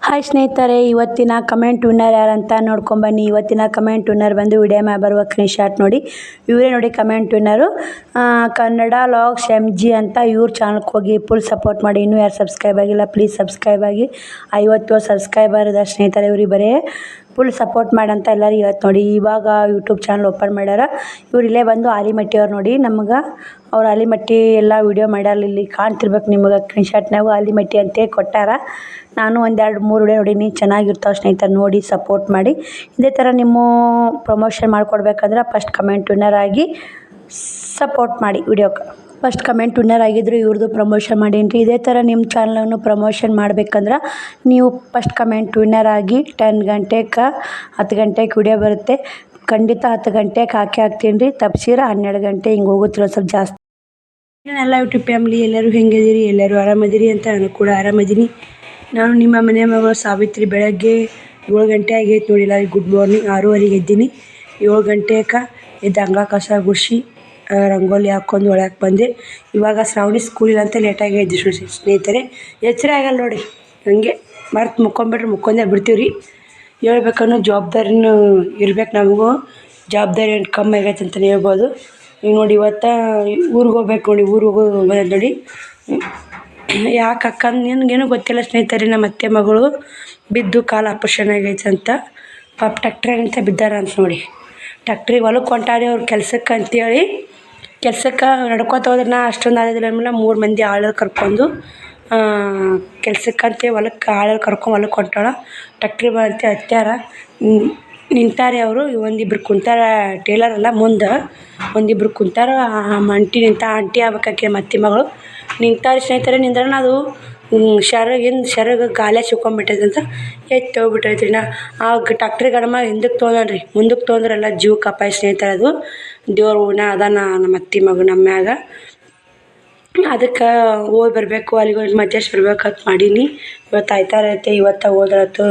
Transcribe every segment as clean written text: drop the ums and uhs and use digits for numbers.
Hi ಸ್ನೇಹಿತರೆ, ಇವತ್ತಿನ comment winner ಯಾರಂತ ನೋಡ್ಕೊಂಬನ್ನಿ. ಇವತ್ತಿನ ಕಮೆಂಟ್ ವಿನ್ನರ್ ಬಂದು ವಿಡಿಯೋ ಮ್ಯಾಗ ಬರುವ ಸ್ಕ್ರೀನ್ಶಾಟ್ ನೋಡಿ. ಇವರೇ ನೋಡಿ comment winner. Kannada logs MG ಅಂತ ಇವ್ರ ಚಾನಲ್ಗೆ ಹೋಗಿ ಫುಲ್ ಸಪೋರ್ಟ್ ಮಾಡಿ. ಇನ್ನೂ ಯಾರು ಸಬ್ಸ್ಕ್ರೈಬ್ ಆಗಿಲ್ಲ ಪ್ಲೀಸ್ ಸಬ್ಸ್ಕ್ರೈಬ್ ಆಗಿ. 50 ಸಬ್ಸ್ಕ್ರೈಬರ್ ಇದೆ ಸ್ನೇಹಿತರೆ. ಇವ್ರಿಗೆ ಬರೀ ಫುಲ್ ಸಪೋರ್ಟ್ ಮಾಡಂತ ಎಲ್ಲರಿಗೆ ಇವತ್ತು ನೋಡಿ. ಇವಾಗ ಯೂಟ್ಯೂಬ್ ಚಾನಲ್ ಓಪನ್ ಮಾಡ್ಯಾರ. ಇವ್ರು ಇಲ್ಲೇ ಬಂದು ಆಲಿಮಟ್ಟಿಯವ್ರು ನೋಡಿ. ನಮ್ಗೆ ಅವ್ರು ಆಲಿಮಟ್ಟಿ ಎಲ್ಲ ವೀಡಿಯೋ ಮಾಡ್ಯಾರ. ಇಲ್ಲಿ ಕಾಣ್ತಿರ್ಬೇಕು ನಿಮ್ಗೆ ಸ್ಕ್ರೀನ್ಶಾಟ್ನಾಗೂ ಆಲಿಮಟ್ಟಿ ಅಂತೇ ಕೊಟ್ಟಾರ. ನಾನು 1-2-3 ವಿಡಿಯೋ ನೋಡೀನಿ, ಚೆನ್ನಾಗಿರ್ತಾವೆ ಸ್ನೇಹಿತರೆ. ನೋಡಿ ಸಪೋರ್ಟ್ ಮಾಡಿ. ಇದೇ ಥರ ನಿಮ್ಮ ಪ್ರಮೋಷನ್ ಮಾಡಿಕೊಡ್ಬೇಕಂದ್ರೆ ಫಸ್ಟ್ ಕಮೆಂಟ್ ವಿನ್ನರ್ ಆಗಿ ಸಪೋರ್ಟ್ ಮಾಡಿ. ವಿಡಿಯೋಕ್ಕೆ ಫಸ್ಟ್ ಕಮೆಂಟ್ ವಿನ್ನರ್ ಆಗಿದ್ರು ಇವ್ರದ್ದು ಪ್ರಮೋಷನ್ ಮಾಡೀನಿ. ಇದೇ ಥರ ನಿಮ್ಮ ಚಾನಲನ್ನು ಪ್ರಮೋಷನ್ ಮಾಡ್ಬೇಕಂದ್ರೆ ನೀವು ಫಸ್ಟ್ ಕಮೆಂಟ್ ವಿನ್ನರ್ ಆಗಿ 10 ಗಂಟೆಗೆ 10 ಗಂಟೆಗೆ ವಿಡಿಯೋ ಬರುತ್ತೆ. ಖಂಡಿತ 10 ಗಂಟೆಗೆ ಹಾಕ್ತೀನಿ ರೀ. ತಪ್ಸಿರ 12 ಗಂಟೆ ಹಿಂಗೆ ಹೋಗುತ್ತಿರೋ ಸ್ವಲ್ಪ ಜಾಸ್ತಿ. ಎಲ್ಲ ಯೂಟ್ಯೂಬ್ ಫ್ಯಾಮಿಲಿ ಎಲ್ಲರೂ ಹೆಂಗಿದ್ದೀರಿ? ಎಲ್ಲರೂ ಆರಾಮದಿರಿ ಅಂತ ನಾನು ಕೂಡ ಆರಾಮದೀನಿ. ನಾನು ನಿಮ್ಮ ಮನೆ ಮಗಳು ಸಾವಿತ್ರಿ. ಬೆಳಗ್ಗೆ 7 ಗಂಟೆ ಆಗೈತೆ ನೋಡಿ. ಎಲ್ಲ ಗುಡ್ ಮಾರ್ನಿಂಗ್. 6:30ಗೆ ಎದ್ದೀನಿ. 7 ಗಂಟೆಗೆ ಎದ್ದು ಅಂಗಳ ಕಸ ಗುಡಿಸಿ ರಂಗೋಲಿ ಹಾಕ್ಕೊಂಡು ಒಳಗೆ ಬಂದೆ. ಇವಾಗ ಶ್ರಾವಣಿ ಸ್ಕೂಲಿಲ್ಲ ಅಂತ ಲೇಟಾಗಿ ಎದ್ದು ಸ್ನೇಹಿತರೆ. ಎಚ್ಚರ ಆಗಲ್ಲ ನೋಡಿ, ಹಂಗೆ ಮರ್ತು ಮುಕ್ಕೊಂದೇ ಬಿಡ್ತೀವಿ ರೀ. ಹೇಳ್ಬೇಕನ್ನೋ ಜವಾಬ್ದಾರಿನೂ ಇರ್ಬೇಕು ನಮಗೂ. ಜವಾಬ್ದಾರಿ ಕಮ್ಮಿ ಆಗೈತೆ ಅಂತಲೇ ಹೇಳ್ಬೋದು. ಈಗ ನೋಡಿ ಇವತ್ತು ಊರಿಗೆ ಹೋಗ್ಬೇಕು ನೋಡಿ. ಊರಿಗೆ ಹೋಗೋದು ನೋಡಿ. ಯಾಕೆ ಅಕ್ಕಂದು ನನಗೇನು ಗೊತ್ತಿಲ್ಲ ಸ್ನೇಹಿತರೆ. ನಮ್ಮ ಅತ್ತೆ ಮಗಳು ಬಿದ್ದು ಕಾಲು ಆಪ್ರೇಷನ್ ಆಗೈತೆ ಅಂತ ಪಾಪ ಟ್ಯಾಕ್ಟ್ರಾಗಂತ ಬಿದ್ದಾರ ಅಂತ ನೋಡಿ. ಟ್ಯಾಕ್ಟ್ರಿಗೆ ಹೊಲಕ್ಕೆ ಹೊಂಟಾರಿ ಅವ್ರು ಕೆಲ್ಸಕ್ಕೆ ಅಂತೇಳಿ. ಕೆಲ್ಸಕ್ಕೆ ನಡ್ಕೊತ ಹೋದ್ರೆ ನಾ ಅಷ್ಟೊಂದು ಆಗೋದಿಲ್ಲ ಆಮೇಲೆ 3 ಮಂದಿ ಆಳು ಕರ್ಕೊಂಡು ಕೆಲ್ಸಕ್ಕಂತೆ ಹೊಲಕ್ಕೆ ಆಳು ಕರ್ಕೊಂಡು ಹೊಲಕ್ಕೆ ಹೊಂಟಾಳ. ಟ್ಯಾಕ್ಟ್ರಿ ಬಂತೆ ಹತ್ಯಾರ. ನಿಂತಾರೆ ಅವರು. ಒಂದಿಬ್ರು ಕುಂತಾರ. ಟೇಲರ್ ಅಲ್ಲ, ಮುಂದೆ ಒಂದಿಬ್ರು ಕುಂತಾರ. ಆಂಟಿ ಆಂಟಿ ಆಗ್ಬೇಕಾಕೆ ಮತ್ತೆ ಮಗಳು ನಿಂತಾರೆ ಸ್ನೇಹಿತರೆ. ನಿಂದ್ರನ ಅದು ಶರಗ ಗಾಲೆ ಸಿಕ್ಕೊಂಬಿಟ್ಟೈತೆ ಅಂತ ಎತ್ತು ಹೋಗ್ಬಿಟ್ಟೈತ್ರಿ. ಆ ಟ್ಯಾಕ್ಟ್ರಿ ಗಡಮ ಹಿಂದಕ್ಕೆ ತೊಗೊಂಡ್ರಿ, ಮುಂದಕ್ಕೆ ತೊಗೊಂಡ್ರೆಲ್ಲ ಜೀವಕ್ಕೆ ಅಪಾಯ ಸ್ನೇಹಿತರೆ. ಅದು ದೇವ್ರ ಹೂನ ಅದಾನ ನಮ್ಮ ಅತ್ತೆ ಮಗು ನಮ್ಮ ಮ್ಯಾಗ. ಅದಕ್ಕೆ ಹೋಗಿ ಬರಬೇಕು, ಅಲ್ಲಿಗೆ ಹೋಗಿ ಮಧ್ಯಾಹ್ನ ಬರ್ಬೇಕಂತ ಮಾಡೀನಿ. ಇವತ್ತು ಆಯ್ತಾರೈತೆ, ಇವತ್ತು ಹೋದ್ರಾತು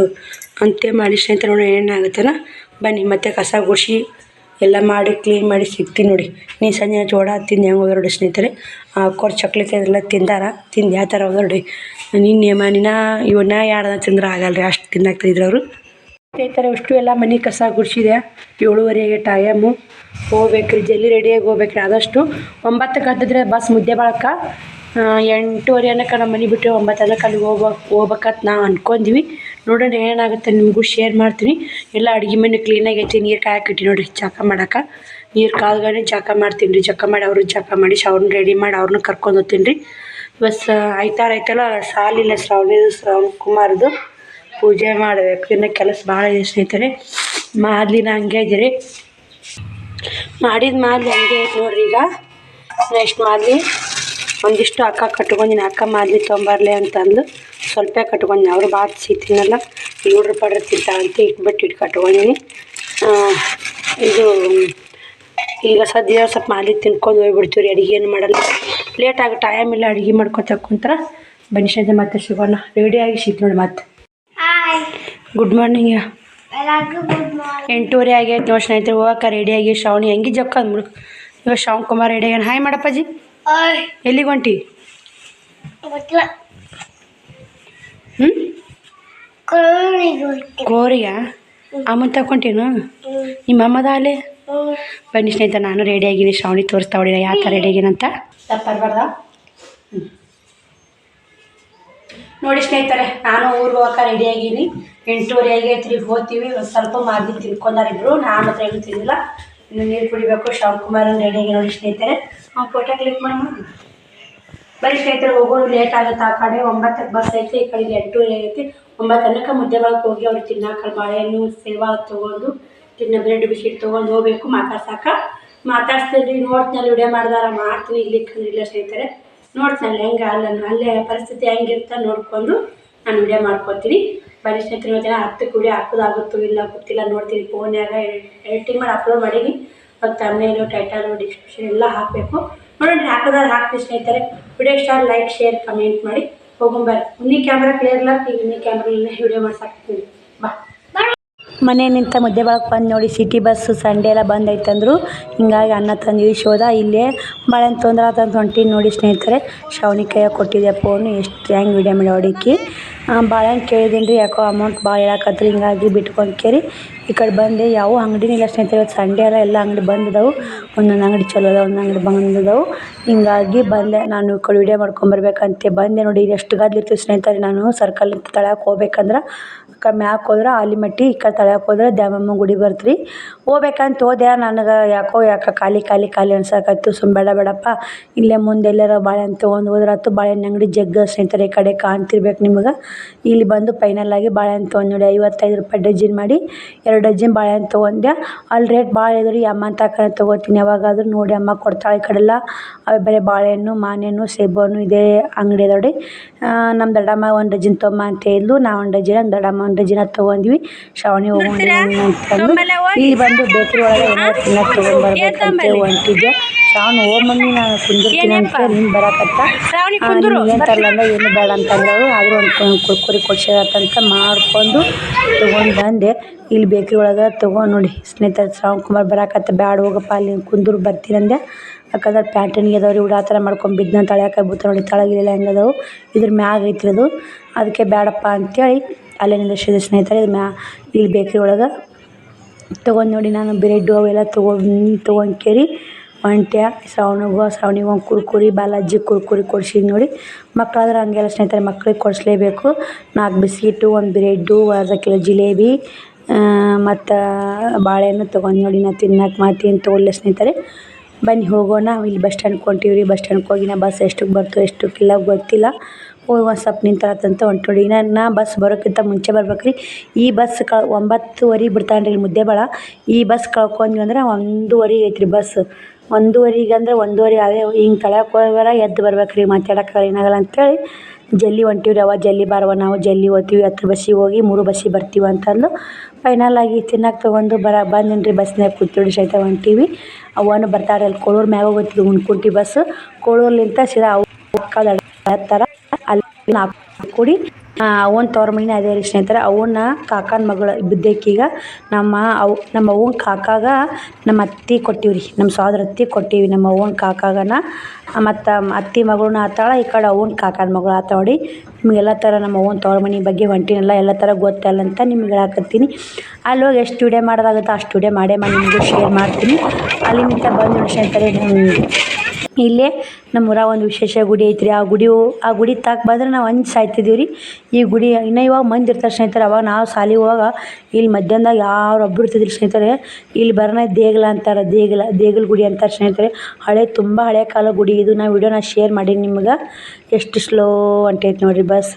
ಅಂತೆ ಮಾಡಿ ಸ್ನೇಹಿತರೆ. ನೋಡಿ ಏನಾಗುತ್ತಾನ ಬನ್ನಿ. ಮತ್ತೆ ಕಸ ಗುಡಿಸಿ ಎಲ್ಲ ಮಾಡಿ ಕ್ಲೀನ್ ಮಾಡಿ ಸಿಗ್ತೀನಿ ನೋಡಿ. ನೀ ಸಂಜೆ ಜೋಳ ತಿಂದು ಹೆಂಗೆ ಹೋದ ನೋಡಿ ಸ್ನೇಹಿತರೆ. ಕೊರ್ ಚಕ್ಲಿಕ್ಕೆ ಎಲ್ಲ ತಿಂದಾರ. ತಿಂದು ಯಾವ ಥರ ಹೋದ ನೋಡಿ. ನಿನ್ನ ಇವನ್ನ 2 ದಿನ ತಿಂದ್ರೆ ಆಗಲ್ಲ ರೀ, ಅಷ್ಟು ತಿನ್ನಾಗ್ತಿದ್ರು ಅವರು ಸ್ನೇಹಿತರೆ. ಅಷ್ಟು ಎಲ್ಲ ಮನೆ ಕಸ ಗುಡಿಸಿದೆ. 7:30 ಟೈಮು. ಹೋಗ್ಬೇಕ್ರಿ, ಜಲ್ದಿ ರೆಡಿಯಾಗಿ ಹೋಗ್ಬೇಕ್ರಿ. ಆದಷ್ಟು 9ಕ್ಕೆ ಹತ್ತಿದ್ರೆ ಬಸ್ ಮುದ್ದೆ ಬಾಳಕ್ಕೆ 8:30 ಅನ್ನಕ್ಕೆ ನಮ್ಮ ಮನೆ ಬಿಟ್ಟು 9 ಅನ್ನಕ್ಕೆ ಅಲ್ಲಿಗೆ ಹೋಗ್ಬೇಕಂತ ನಾವು ಅಂದ್ಕೊಂಡ್ವಿ. ನೋಡೋಣ ಏನಾಗುತ್ತೆ, ನಿಮಗೂ ಶೇರ್ ಮಾಡ್ತೀನಿ. ಎಲ್ಲ ಅಡುಗೆ ಮನೆ ಕ್ಲೀನಾಗಿ ಐತಿ. ನೀರು ಕಾಯಕ್ಕೆ ನೋಡಿರಿ ಜಾಕ ಮಾಡೋಕೆ. ನೀರು ಕಾದ್ಗಡೆ ಜಾಕ ಮಾಡ್ತೀನಿ ರೀ. ಜಾಕ ಮಾಡಿ ಅವ್ರನ್ನ ಜಾಕ ಮಾಡಿ ಅವ್ರನ್ನ ರೆಡಿ ಮಾಡಿ ಅವ್ರನ್ನ ಕರ್ಕೊಂಡು ಹೋಗ್ತೀನಿ ರೀ. ಬಸ್ ಆಯ್ತಲ್ಲ ಸಾಲಿಲ್ಲ ಶ್ರಾವಣ ಕುಮಾರದು ಪೂಜೆ ಮಾಡಬೇಕು. ಇನ್ನು ಕೆಲಸ ಭಾಳ ಇದೆ ಸ್ನೇಹಿತರೆ. ಮಾದಲಿನ ಹಂಗೆ ಇದ್ದೀರಿ. ಮಾಡಿದ ಮಾದಲಿ ಹಂಗೆ ಐತೆ ನೋಡ್ರಿ. ಈಗ ನೆಕ್ಸ್ಟ್ ಮಾದಲಿ ಒಂದಿಷ್ಟು ಅಕ್ಕ ಕಟ್ಕೊಂಡಿನಿ. ಅಕ್ಕ ಮಾದಲಿ ತೊಗೊಂಬರ್ಲಿ ಅಂತಂದು ಸ್ವಲ್ಪ ಕಟ್ಕೊಂಡಿನಿ. ಅವರು ಭಾಳ ಸಿಗ್ತೀನಲ್ಲ ₹100 ತಿಂತ ಅಂತ ಇಟ್ಟು ಕಟ್ಕೊಂಡಿನಿ. ಇದು ಈಗ ಸದ್ಯ ಸ್ವಲ್ಪ ಮಾದಲಿ ತಿನ್ಕೊಂಡು ಹೋಗ್ಬಿಡ್ತೀವಿ ರೀ. ಅಡುಗೆ ಏನು ಮಾಡಲ್ಲ, ಲೇಟ್ ಆಗಿ ಟೈಮ್ ಇಲ್ಲ. ಅಡುಗೆ ಮಾಡ್ಕೊತ ಕುಂತ್ರ ಬನ್ನಿ ಸ್ನೇಹಿತರೆ. ಮತ್ತೆ ಸಿಗೋಣ. ರೆಡಿಯಾಗಿ ಸಿಗ್ತು ನೋಡಿ. ಮತ್ತೆ ಗುಡ್ ಮಾರ್ನಿಂಗ್. 8:30 ಆಗೈತೆ ನೋಡಿ ಸ್ನೇಹಿತರೆ. ಹೋಗಕ್ಕೆ ರೆಡಿಯಾಗಿ ಶ್ರಾವಣಿ ಹೆಂಗೆ ಜಕ್ಕ ಅಂದ್ಬಿಡು. ಇವಾಗ ಶ್ರಾವಣ್ ಕುಮಾರ್ ರೆಡಿ ಆಗ್ಯಾನ. ಹಾಯ್ ಮಾಡಪ್ಪಾಜಿ. ಎಲ್ಲಿಗೆ ಹೊಂಟಿ? ಕೋರಿಗ ಅಮ್ಮನ ತಗೊಂಟೇನು? ನಿಮ್ಮ ಅಮ್ಮದ ಅಲ್ಲೇ ಬನ್ನಿ ಸ್ನೇಹಿತರೆ. ನಾನು ರೆಡಿಯಾಗಿನಿ. ಶ್ರಾವಣಿ ತೋರಿಸ್ತಾ ಹೊಡಿಲ್ಲ ಯಾವ ಥರ ರೆಡಿಯಾಗಿನಂತ. ತಪ್ಪರ್ಬಾರ್ದ ನೋಡಿ ಸ್ನೇಹಿತರೆ. ನಾನು ಊರಿಗೆ ಹೋಗಕ್ಕೆ ರೆಡಿಯಾಗೀನಿ. 8:30 ಆಗೈತೆ ರೀ. ಹೋಗ್ತೀವಿ. ಒಂದು ಸ್ವಲ್ಪ ಮಾದಲಿ ತಿನ್ಕೊಂಡಾರಿದ್ರು. ನಾನು ಮಾತ್ರ ಏನು ತಿಂದಿಲ್ಲ. ಇನ್ನು ನೀರು ಕುಡಿಬೇಕು. ಶ್ರಾವಣ್ ಕುಮಾರನ್ ರೆಡಿಯಾಗಿ ನೋಡಿ ಸ್ನೇಹಿತರೆ. ಫೋಟೋ ಕ್ಲಿಕ್ ಮಾಡೋಣ ಬರೀ ಸ್ನೇಹಿತರೆ. ಹೋಗೋದು ಲೇಟ್ ಆಗುತ್ತೆ. ಆ ಕಡೆ 9ಕ್ಕೆ ಬಸ್ ಐತೆ, ಈ ಕಡೆ 8:30 ಆಗೈತಿ. 9 ಅನ್ನಕ್ಕೆ ಮುದ್ದೆ ಬಳಕೆ ಹೋಗಿ ಅವ್ರಿಗೆ ತಿನ್ನಾಕ ಬಾಳೆಹಣ್ಣು ಸೇವಾ ತೊಗೊಂಡು ಬ್ರೆಡ್ ಬಿಸ್ಕಿಟ್ ತೊಗೊಂಡು ಹೋಗ್ಬೇಕು. ಮಾತಾಡ್ಸ್ತೀನಿ. ನೋಡ್ತೀನಿ ವಿಡಿಯೋ ಮಾಡ್ದಾರ ಮಾಡ್ತೀನಿ. ಇರ್ಲಿಕ್ಕಂದ್ರೆ ಇಲ್ಲ ಸ್ನೇಹಿತರೆ. ನೋಡ್ತೀನಿ ಹೆಂಗೆ ಅಲ್ಲೇ ಪರಿಸ್ಥಿತಿ ಹೆಂಗಿರ್ತ ನೋಡ್ಕೊಂಡು ನಾನು ವಿಡಿಯೋ ಮಾಡ್ಕೊತೀನಿ. ಬರೀ ಸ್ನೇಹಿತರೆ. ಇವತ್ತಿನ 10ಕ್ಕೆ ವಿಡಿಯೋ ಹಾಕೋದಾಗುತ್ತೋ ಇಲ್ಲ ಗೊತ್ತಿಲ್ಲ, ನೋಡ್ತೀನಿ. ಫೋನ್ಯಾಗ ಎಡಿಟಿಂಗ್ ಮಾಡಿ ಅಪ್ಲೋಡ್ ಮಾಡೀನಿ. ಮತ್ತು ಥಂಬ್ನೇಲು ಟೈಟಲು ಡಿಸ್ಕ್ರಿಪ್ಷನ್ ಎಲ್ಲ ಹಾಕಬೇಕು. ನೋಡೋಣ ಹಾಕೋದಾದ್ರೆ ಹಾಕ್ತೀನಿ ಸ್ನೇಹಿತರೆ. ವಿಡಿಯೋ ಇಷ್ಟ ಲೈಕ್ ಶೇರ್ ಕಮೆಂಟ್ ಮಾಡಿ ಹೋಗೊಂಬರ್ರಿ. ಮುಂದಿನ ಕ್ಯಾಮ್ರಾ ಕ್ಲಿಯರ್ ಇಲ್ಲ, ಈಗ ಇನ್ನೇ ಕ್ಯಾಮ್ರಲ್ಲಿ ವಿಡಿಯೋ ಮಾಡ್ಸಾಕ್ತೀನಿ. ಬಾ. ಮನೆಯಿಂದ ಮುದ್ದೆ ಬಳಕೆ ಬಂದು ನೋಡಿ ಸಿಟಿ ಬಸ್ಸು ಸಂಡೇ ಎಲ್ಲ ಬಂದ್ ಐತಂದ್ರು ಹಿಂಗಾಗಿ ಅನ್ನ ತಂದ್ವಿ ಶೋಧ ಇಲ್ಲೇ ಬಾಳೆಹಣ್ಣು ತೊಂದ್ರೆ ತಂದು ಹೊಂಟೀನಿ ನೋಡಿ ಸ್ನೇಹಿತರೆ. ಶ್ರಾವಣಿ ಕೈಯಾಗ ಕೊಟ್ಟಿದ್ದೆ ಫೋನು ಎಷ್ಟು ಹೆಂಗೆ ವಿಡಿಯೋ ಮಾಡಿ ಹೊಡಿಕಿ ಬಾಳೆಹಣ್ಣು ಕೇಳಿದ್ದೀನಿ ರೀ. ಯಾಕೋ ಅಮೌಂಟ್ ಭಾಳ ಹೇಳಕತ್ರಿ ಹಿಂಗಾಗಿ ಬಿಟ್ಕೊಂಡು ಕೇರಿ ಈ ಕಡೆ ಬಂದೆ. ಯಾವ ಅಂಗಡಿನೂ ಇಲ್ಲ ಸ್ನೇಹಿತರೆ, ಇವತ್ತು ಸಂಡೇ ಅಲ್ಲ, ಎಲ್ಲ ಅಂಗಡಿ ಬಂದಿದ್ದಾವೆ. ಒಂದೊಂದು ಅಂಗಡಿ ಚಲೋ ಅದ, ಒಂದೊಂದು ಅಂಗಡಿ ಬಂದಿದ್ದಾವೆ. ಹಿಂಗಾಗಿ ಬಂದೆ ನಾನು ಈ ಕಡೆ ವಿಡಿಯೋ ಮಾಡ್ಕೊಂಬರ್ಬೇಕಂತೆ ಬಂದೆ ನೋಡಿ. ಎಷ್ಟು ಗದ್ಲಿರ್ತೀವಿ ಸ್ನೇಹಿತರೆ. ನಾನು ಸರ್ಕಲಿಂದ ತಳಕ್ಕೆ ಹೋಗ್ಬೇಕಂದ್ರೆ ಆ ಕಡೆ ಮ್ಯಾಕೆ ಹೋದ್ರೆ ಆಲಿಮಟ್ಟಿ, ಈ ಕಡೆ ತಳಕ್ಕೆ ಹೋದ್ರೆ ದ್ಯಾಮಮ್ಮ ಗುಡಿ ಬರ್ತ್ರಿ. ಹೋಗ್ಬೇಕಂತ ಹೋದೆ, ನನಗೆ ಯಾಕೋ ಖಾಲಿ ಖಾಲಿ ಖಾಲಿ ಅನ್ಸಕತ್ತು. ಬೇಡ ಬೇಡಪ್ಪ ಇಲ್ಲೇ ಮುಂದೆ ಎಲ್ಲಾರ ಬಾಳೆಹಣ್ಣು ತೊಗೊಂಡು ಹೋದ್ರಾತು. ಬಾಳೆಹಣ್ಣು ಅಂಗಡಿ ಜಗ್ಗ ಸ್ನೇಹಿತರೆ, ಈ ಕಡೆ ಕಾಣ್ತಿರ್ಬೇಕು ನಿಮ್ಗೆ. ಇಲ್ಲಿ ಬಂದು ಫೈನಲಾಗಿ ಬಾಳೆಹಣ್ಣು ತೊಗೊಂಡು ನೋಡಿ 55 ರೂಪಾಯಿ ಡಜನ್ ಮಾಡಿ 2 ಡಜನ್ ಬಾಳೆಹಣ್ಣು ತೊಗೊಂಡೆ. ಅಲ್ಲಿ ರೇಟ್ ಭಾಳ ಇದೆ ರೀ. ಅಮ್ಮ ತಕ್ಕ ತೊಗೋತೀನಿ ಯಾವಾಗಾದ್ರೂ ನೋಡಿ, ಅಮ್ಮ ಕೊಡ್ತಾಳೆ. ಈ ಕಡೆಲ್ಲ ಅವೇ ಬರೀ ಬಾಳೆಹಣ್ಣು, ಮಾನೆಹಣ್ಣು, ಸೇಬು ಇದೇ ಅಂಗಡಿ ಅದಾವೆ ರೀ. ನಮ್ಮ ದೊಡ್ಡಮ್ಮ 1 ಡಜನ್ ತೊಗೊಂಬ ಅಂತ ಹೇಳಿದ್ಲು. ನಾವು 1 ಡಜನ್, ನಮ್ಮ ದೊಡ್ಡಮ್ಮ 1 ಡಜನ್ ಅದು ತೊಗೊಂಡ್ವಿ. ಶ್ರಾವಣಿ ಹೋಗೊಂಡು ಅಂತಂದು ಇಲ್ಲಿ ಬಂದು ಬೇಕ್ರಿ ಒಳಗೆ ಏನಾದ್ರು ತಿನ್ನೋದು ತೊಗೊಂಡ್ಬರ್ಬೇಕಂತ ಹೊಂಟಿದ್ದೆ. ಶ್ರಾವಣಿ ಮಮ್ಮಿ ನಾನು ಕುಂದಿರ್ತೀನಿ ಅಂತ ನೀನು ಬರಕತ್ತ ಏನು ತರಲ್ಲ ಅಂದ್ರೆ ಏನು ಬೇಡ ಅಂತಂದ್ರೆ ಆದರೂ ಒಂದು ಕುರ್ಕುರಿ ಕೊಡ್ಸಿರತ್ತಂತ ಮಾಡ್ಕೊಂಡು ತೊಗೊಂಡು ಬಂದೆ. ಇಲ್ಲಿ ಬೇಕ್ರಿ ಒಳಗೆ ತೊಗೊಂಡು ನೋಡಿ ಸ್ನೇಹಿತರೆ. ಶ್ರಾವಣ್ ಕುಮಾರ್ ಬರಕತ್ತ, ಬ್ಯಾಡ ಹೋಗಪ್ಪ ಅಲ್ಲಿ ಕುಂದೂರು ಬರ್ತೀನಿ ಅಂದೆ. ಯಾಕಂದ್ರೆ ಪ್ಯಾಂಟನ್ಗೆ ಅದಾವ್ರಿ ಹುಡು ಆ ಥರ ಮಾಡ್ಕೊಂಡು ಬಿದ್ದು ತಳ್ಯಾಕ ಬೂತ ನೋಡಿ, ತಳಗಿಲ್ಲ ಹೆಂಗದವು ಇದ್ರ ಮ್ಯಾಗ ಐತ್ರಿ ಅದು. ಅದಕ್ಕೆ ಬೇಡಪ್ಪ ಅಂಥೇಳಿ ಅಲ್ಲೇ ನಿಂದಿಸಿದೆ ಸ್ನೇಹಿತರೆ. ಇಲ್ಲಿ ಬೇಕ್ರಿ ಒಳಗೆ ತೊಗೊಂಡು ನೋಡಿ ನಾನು ಬ್ರೆಡ್ಡು ಅವೆಲ್ಲ ತೊಗೊಂಡು ಕೇರಿ ಹೊಂಟೆ. ಶ್ರಾವಣಿಗೆ ಒಂದು ಕುರ್ಕುರಿ, ಬಾಲಾಜಿ ಕುರ್ಕುರಿ ಕೊಡ್ಸಿದ್ದು ನೋಡಿ. ಮಕ್ಕಳಾದ್ರೆ ಹಂಗೆಲ್ಲ ಸ್ನೇಹಿತರೆ, ಮಕ್ಳಿಗೆ ಕೊಡಿಸ್ಲೇಬೇಕು. 4 ಬಿಸ್ಕಿಟು, 1 ಬ್ರೆಡ್ಡು, ಅರ್ಧ ಕಿಲೋ ಜಿಲೇಬಿ ಮತ್ತು ಬಾಳೆಹಣ್ಣು ತೊಗೊಂಡು ನೋಡಿ. ನಾನು ತಿನ್ನಕ್ಕೆ ಮಾತೇನು ತೊಗೊಳ್ಳೆ ಸ್ನೇಹಿತರೆ. ಬನ್ನಿ ಹೋಗೋಣ. ಇಲ್ಲಿ ಬಸ್ ಸ್ಟ್ಯಾಂಡ್ಗೆ ಹೊಂಟೀವಿ ರೀ. ಬಸ್ ಸ್ಟ್ಯಾಂಡ್ಗೆ ಹೋಗಿ ಬಸ್ ಎಷ್ಟಕ್ಕೆ ಬರ್ತೋ ಎಷ್ಟಕ್ಕಿಲ್ಲ ಗೊತ್ತಿಲ್ಲ. ಹೋಗಿ ಒಂದು ಸ್ವಲ್ಪ ನಿಂತರತ್ತಂತ ಹೊಂಟೋಡಿ. ನಾ ಬಸ್ ಬರೋಕ್ಕಿಂತ ಮುಂಚೆ ಬರ್ಬೇಕು ರೀ. ಈ ಬಸ್ 9:30 ಬಿಡ್ತಾನೆ ರೀ ಇಲ್ಲಿ ಮುದ್ದೇಬೇಳ. ಈ ಬಸ್ ಕಳ್ಕೊಂಡ್ವಿ ಅಂದ್ರೆ 1:15 ಐತ್ರಿ ಬಸ್. 1:15 ಅಂದ್ರೆ 1:15 ಅದೇ ಹಿಂಗೆ ತಳಕ್ಕೆ ಹೋಗೋರ ಎದ್ದು ಬರ್ಬೇಕು ರೀ. ಮಾತಾಡೋಕ್ಕಾಗಲ್ಲ ಏನಾಗಲ್ಲ ಅಂತೇಳಿ ಜಲ್ದಿ ಹೊಂಟೀವಿ ರೀ. ಜಲ್ದಿ ಬಾರವ್ವ ನಾವು ಜಲ್ದಿ ಹೋಗ್ತೀವಿ, 10 ಬಸ್ಸಿಗೆ ಹೋಗಿ 3 ಬಸ್ಸಿಗೆ ಬರ್ತೀವಿ ಅಂತಂದು ಫೈನಲಾಗಿ ತಿನ್ನಕ್ಕೆ ತೊಗೊಂಡು ಬಂದಿನಿ ರೀ. ಬಸ್ನಾಗ ಕೂತ್ಬಿಡಿ ಸಹಿತ ಹೊಂಟೀವಿ. ಅವನು ಬರ್ತಾರೆ ಅಲ್ಲಿ ಕೋಳೂರು ಮ್ಯಾಗ ಹೋಗ್ತಿದ್ವಿ ಹುಣ್ಕುಂಟಿ ಬಸ್. ಕೋಳೂರ್ಲಿಂತ ಸೀದಾ ಹತ್ತರ ಅಲ್ಲಿ 4 ಕೂಡಿ ಅವನ ತವ್ರ ಮನೆ ಅದೇ ರೀ ಸ್ನೇಹಿತರೆ. ಅವನ ಕಾಕನ ಮಗಳು ಬಿದ್ದಕ್ಕೀಗ ನಮ್ಮ ಅವ್ವನ ಕಾಕಾಗ ನಮ್ಮ ಅತ್ತೆ ಕೊಟ್ಟಿವಿ ರೀ. ನಮ್ಮ ಸೋದರ ಅತ್ತೆ ಕೊಟ್ಟೀವಿ ನಮ್ಮ ಅವ್ವನ ಕಾಕಾಗನ. ಮತ್ತು ಅತ್ತೆ ಮಗಳನ್ನ ಆತಾಳ, ಈ ಕಡೆ ಅವ್ವನ ಕಾಕನ ಮಗಳು ಆತಾಳ ನೋಡಿ. ನಿಮಗೆಲ್ಲ ಥರ ನಮ್ಮ ಅವ್ವನ ತವ್ರ ಮನೆ ಬಗ್ಗೆ ಹೊಂಟಿನಲ್ಲ ಎಲ್ಲ ಥರ ಗೊತ್ತಲ್ಲ ಅಂತ ನಿಮ್ಗೆ ಹೇಳಕತ್ತೀನಿ. ಅಲ್ಲಿ ಹೋಗಿ ಎಷ್ಟು ವಿಡಿಯೋ ಮಾಡೋದಾಗುತ್ತೆ ಅಷ್ಟು ವಿಡಿಯೋ ಮಾಡೇ ನಿಮಗೂ ಶೇರ್ ಮಾಡ್ತೀನಿ. ಅಲ್ಲಿಂದ ಬಂದು ನೋಡಿ ಸ್ನೇಹಿತರೆ, ಇಲ್ಲೇ ನಮ್ಮೂರಾಗ ಒಂದು ವಿಶೇಷ ಗುಡಿ ಐತ್ರಿ. ಆ ಗುಡಿ ತಾಕ ಬಂದ್ರೆ ನಾವು ಅಂಜು ಸಾಯ್ತಿದ್ದೀವಿ ರೀ. ಈ ಗುಡಿ ಇನ್ನೂ ಇವಾಗ ಮಂದಿ ಇರ್ತಾರೆ ಸ್ನೇಹಿತರೆ. ಅವಾಗ ನಾವು ಶಾಲೆಗೆ ಹೋಗಾಗ ಇಲ್ಲಿ ಮಧ್ಯಾಹ್ನದಾಗ ಯಾರೊಬ್ಬರು ಇರ್ತಿದ್ರಿ ಸ್ನೇಹಿತರೆ. ಇಲ್ಲಿ ಬರೋಣ ದೇಗಲ ಅಂತಾರೆ, ದೇಗಲ ಗುಡಿ ಅಂತಾರೆ ಸ್ನೇಹಿತರೆ. ತುಂಬ ಹಳೆ ಕಾಲ ಗುಡಿ ಇದು. ನಾವು ವಿಡಿಯೋನ ಶೇರ್ ಮಾಡೀನಿ ನಿಮ್ಗೆ. ಎಷ್ಟು ಸ್ಲೋ ಹೊಂಟೈತೆ ನೋಡಿರಿ ಬಸ್.